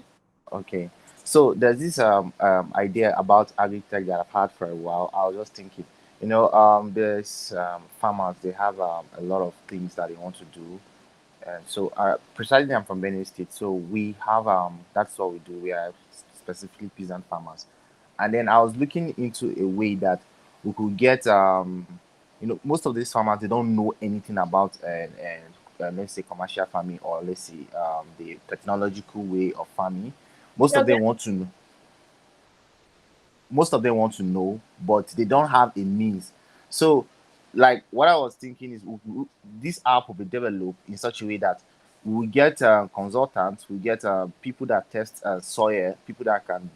Okay. So there's this idea about agri-tech that I've had for a while. I was just thinking, there's farmers, they have a lot of things that they want to do. And so precisely I'm from Benin State, so we have that's what we do. We are specifically peasant farmers. And then I was looking into a way that we could get most of these farmers, they don't know anything about let's say commercial farming, or let's say the technological way of farming. Most of Okay. them want to know, but they don't have a means. So like what I was thinking is this app will be developed in such a way that we will get consultants, we get people that test soil, people that can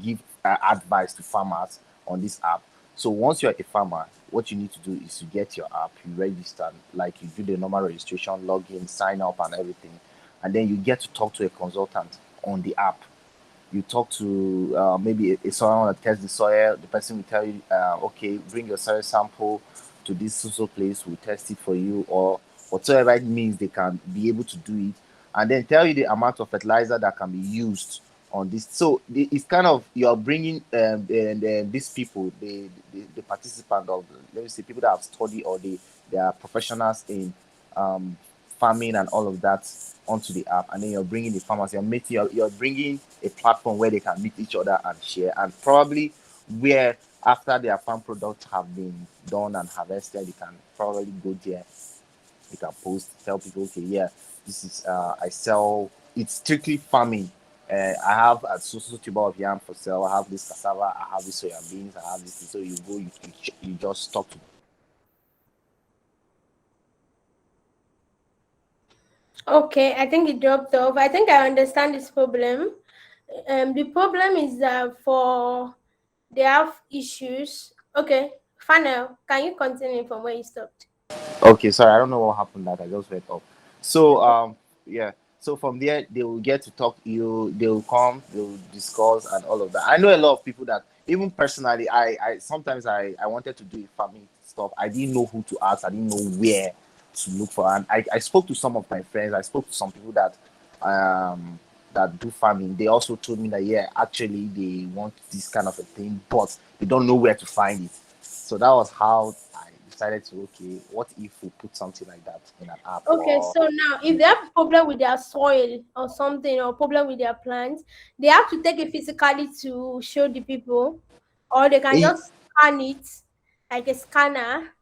give advice to farmers on this app. So once you're a farmer, what you need to do is to get your app, you register, like you do the normal registration, log in, sign up and everything. And then you get to talk to a consultant on the app. You talk to maybe a someone that tests the soil. The person will tell you, okay, bring your soil sample to this social place. We'll test it for you, or whatever it means. They can be able to do it, and then tell you the amount of fertilizer that can be used on this. So it's kind of you're bringing and these people, the participant of, let me say, people that have studied, or they are professionals in um, farming and all of that onto the app, and then you're bringing the farmers, you're bringing a platform where they can meet each other and share, and probably where after their farm products have been done and harvested, you can probably go there, you can post, tell people, okay, yeah, this is I sell, it's strictly farming. I have a so tuber of yam for sale. I have this cassava. I have this soya beans. I have this. So you go, you just talk to. Okay, I think it dropped off. I think I understand this problem. The problem is that for they have issues. Okay, Funnel, can you continue from where you stopped? Okay, sorry, I don't know what happened that I just went off. No So problem. yeah. So from there they will get to talk to you, they will come, they will discuss and all of that. I know a lot of people that even personally I sometimes I wanted to do farming stuff. I didn't know who to ask, I didn't know where to look for. And I spoke to some of my friends, I spoke to some people um that do farming. They also told me that yeah, actually they want this kind of a thing, but they don't know where to find it. So that was how I decided to, okay, what if we put something like that in an app Okay, or so now if they have a problem with their soil or something, or problem with their plants, they have to take it physically to show the people, or they can eh, just scan it like a scanner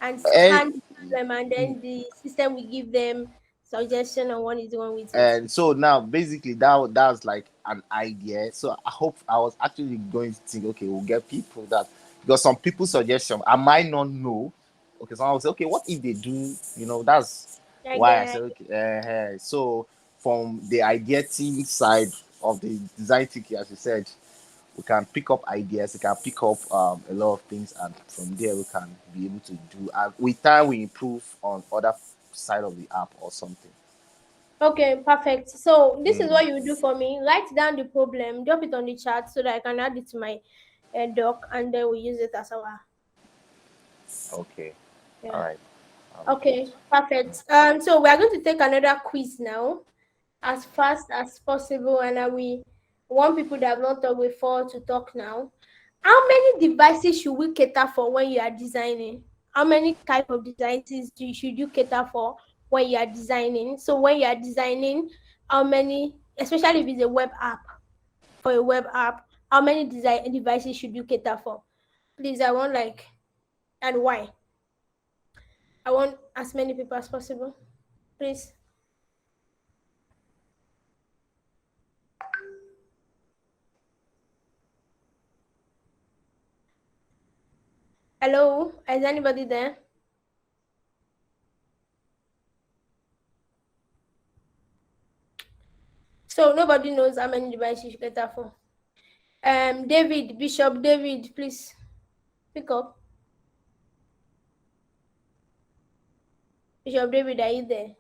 and eh, scan the problem, and then the system will give them suggestion on what is wrong with it. and so now basically that's like an idea. So I hope I was actually going to think, okay, we'll get people that, because some people's suggestion I might not know. Okay, so I was okay, what if they do, that's I why I get said it. okay. So from the idea team side of the design thinking, as you said, we can pick up ideas, we can pick up a lot of things, and from there we can be able to do, and with time we improve on other side of the app or something. Okay, perfect. So this is Mm, what you do for me. Write down the problem, drop it on the chat so that I can add it to my doc, and then we use it as our okay, all yeah. right, good. Okay, perfect. So we are going to take another quiz now, as fast as possible, and I will want people that have not talked before to talk now. How many devices should we cater for when you are designing? How many type of devices should you cater for when you are designing? So when you are designing, how many, especially if it's a web app, for a web app, how many design devices should you cater for? Please, I want like, and why? I want as many people as possible. Please. Hello, is anybody there? So nobody knows how many devices you should cater for. David, Bishop David, please pick up. Bishop David, are you there?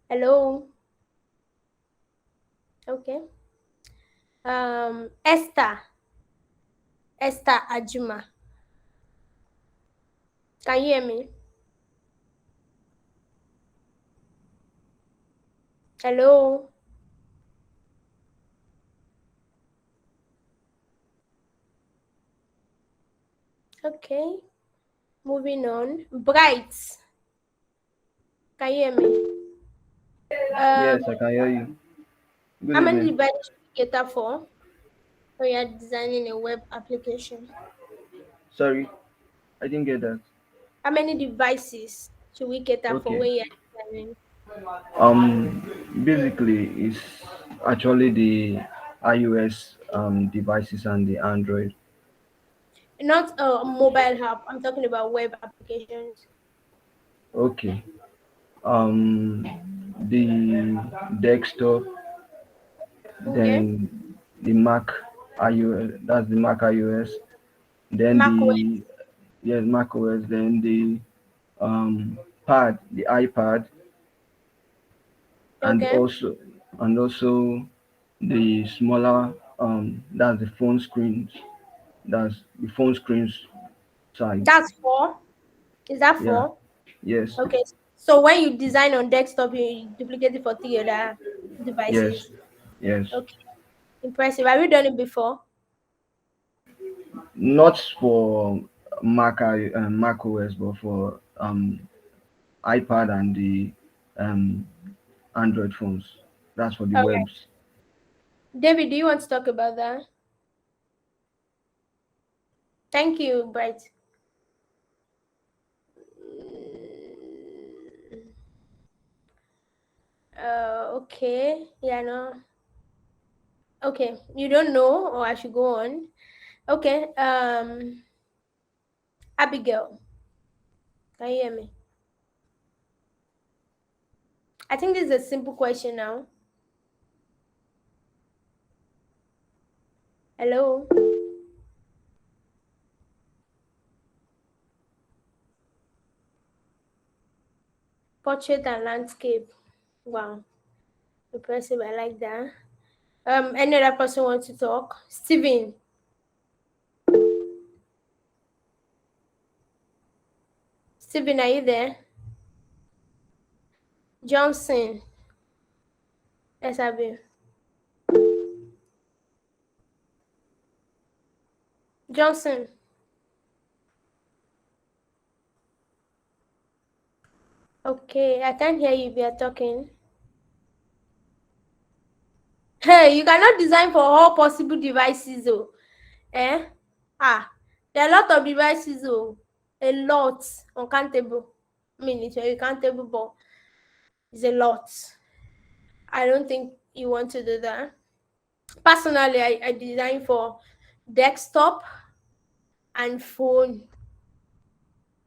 Hello. Okay. Esther Ajuma. Can you hear me? Hello. Okay. Moving on. Bright. Can you hear me? Um, Yes, I can hear you. Good how many evening. devices should we cater for when you're designing a web application? Sorry, I didn't get that. How many devices should we cater for Okay. when you're designing? Basically, it's actually the iOS devices and the Android. Not a mobile app. I'm talking about web applications. Okay. Um, the desktop, Okay. then the Mac iOS. That's the Mac iOS. Then Mac OS. the yes Mac OS. Then the pad, the iPad, and Okay. also the smaller that's the phone screens. That's the phone screens side. That's four. Is that Yeah. four? Yes. Okay. So when you design on desktop, you duplicate it for three other Yes. devices. Yes. Okay. Impressive. Have you done it before? Not for Mac OS, but for iPad and the um, Android phones. That's for the All right. webs. David, do you want to talk about that? Thank you, Bright. Okay. Yeah, no. Okay. You don't know, or I should go on. Okay. Abigail, can you hear me? I think this is a simple question now. Hello. Portrait and landscape. Wow. Impressive. I like that. Any other person want to talk? Steven. Steven, are you there? Johnson. SRB. Johnson. Okay, I can't hear you if you're talking. Hey, you cannot design for all possible devices, though. Eh? Ah, there are a lot of devices, though. A lot. Uncountable. I mean, it's very countable, but it's a lot. I don't think you want to do that. Personally, I design for desktop and phone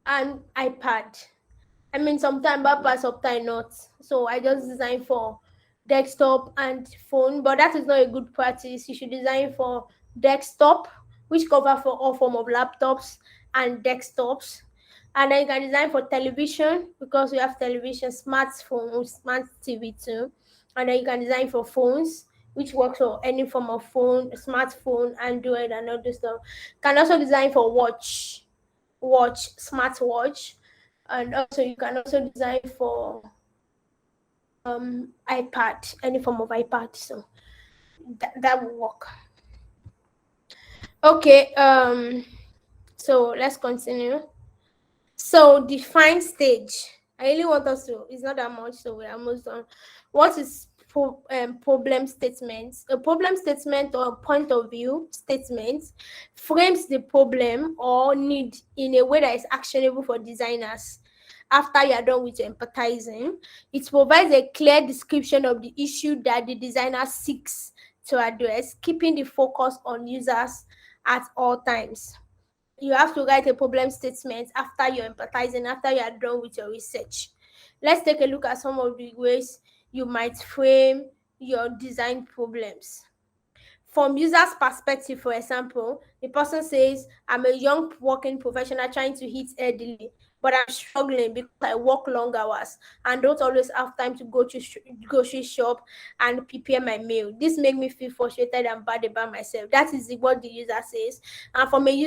and iPad. I mean, sometimes but sometimes not. So I just design for desktop and phone, but that is not a good practice. You should design for desktop, which cover for all form of laptops and desktops. And then you can design for television because we have television, smartphone, smart TV too. And then you can design for phones, which works for any form of phone, smartphone, Android, and all this stuff. Can also design for smartwatch, and also you can also design for iPad, any form of iPad. So that will work. Okay. So let's continue. So define stage. I really want us to. It's not that much, so we're almost done. What is problem statements? A problem statement or a point of view statement frames the problem or need in a way that is actionable for designers. After you are done with empathizing, it provides a clear description of the issue that the designer seeks to address, keeping the focus on users at all times. You have to write a problem statement after you're empathizing, after you are done with your research. Let's take a look at some of the ways you might frame your design problems. From user's perspective, for example, the person says, I'm a young working professional trying to hit elderly, but I'm struggling because I work long hours and don't always have time to go to grocery shop and prepare my meal. This makes me feel frustrated and bad about myself. That is what the user says. And from a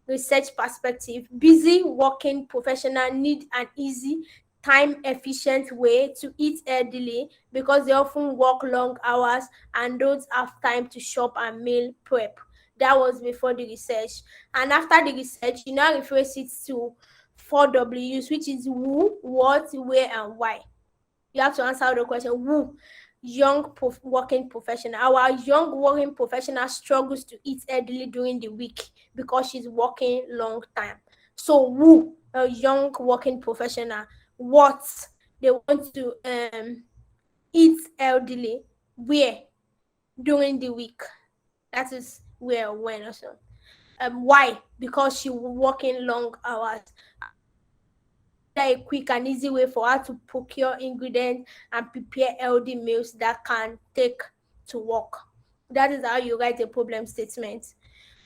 research perspective, busy working professional need an easy, time efficient way to eat healthily because they often work long hours and don't have time to shop and meal prep. That was before the research. And after the research, you now reference it to 4Ws, which is who, what, where, and why. You have to answer the question who. Working professional. Our young working professional struggles to eat early during the week because she's working long time. So who? A young working professional. What? They want to eat elderly. Where? During the week. That is where, when, also. Why? Because she working long hours. A quick and easy way for her to procure ingredients and prepare healthy meals that can take to work. That is how you write a problem statement.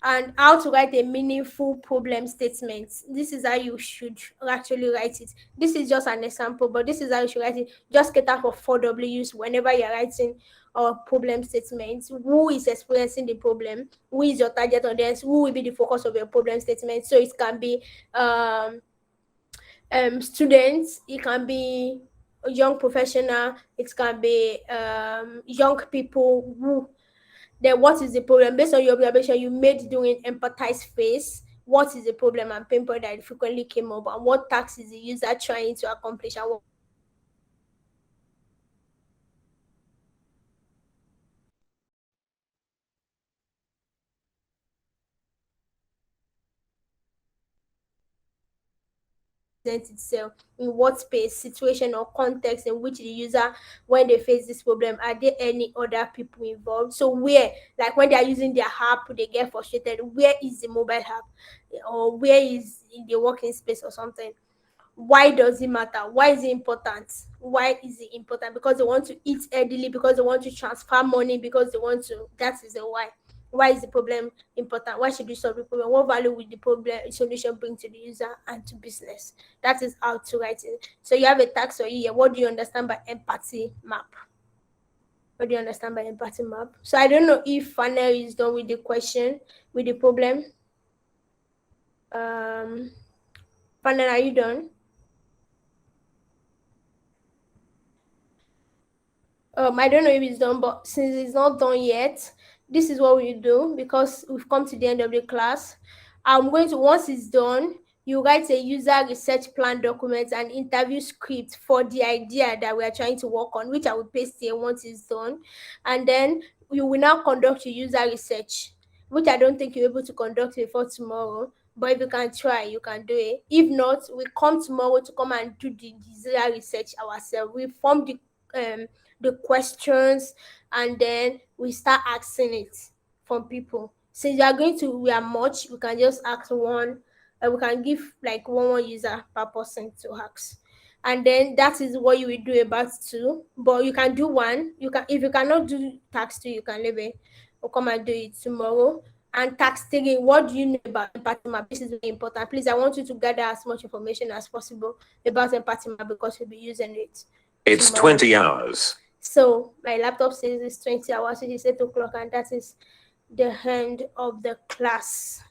And how to write a meaningful problem statement. This is how you should actually write it. This is just an example, but this is how you should write it. Just cater for 4Ws whenever you're writing a problem statement. Who is experiencing the problem? Who is your target audience? Who will be the focus of your problem statement? So it can be students, it can be a young professional, it can be young people. Who then what is the problem? Based on your observation you made during Empathise phase, what is the problem and pain point that frequently came up, and what task is the user trying to accomplish, and what presents itself, in what space, situation, or context in which the user, when they face this problem, are there any other people involved? So where, like when they are using their app, they get frustrated, where is the mobile app, or where is in the working space or something? Why does it matter? Why is it important? Why is it important? Because they want to eat early, because they want to transfer money, because they want to, that is the why. Why is the problem important? Why should you solve the problem? What value will the problem solution bring to the user and to business? That is how to write it. So you have a task for you. What do you understand by empathy map? What do you understand by empathy map? So I don't know if Fanel is done with the question, with the problem. Fanel, are you done? I don't know if it's done, but since it's not done yet, this is what we do because we've come to the end of the class. I'm going to, once it's done, you write a user research plan document and interview script for the idea that we are trying to work on, which I will paste here once it's done. And then you will now conduct your user research, which I don't think you're able to conduct before tomorrow. But if you can try, you can do it. If not, we come tomorrow to come and do the user research ourselves. We form the questions, and then we start asking it from people. Since you are going to, we are much, we can just ask one, we can give like one user per person to ask. And then that is what you will do about two. But you can do one. You can, if you cannot do tax two, you can leave it. Or come and do it tomorrow. And tax three, what do you know about empathy map? This is very important. Please, I want you to gather as much information as possible about empathy map because we'll be using it. It's tomorrow. 20 hours. So my laptop says it's 20 hours, which is 8 o'clock, and that is the end of the class.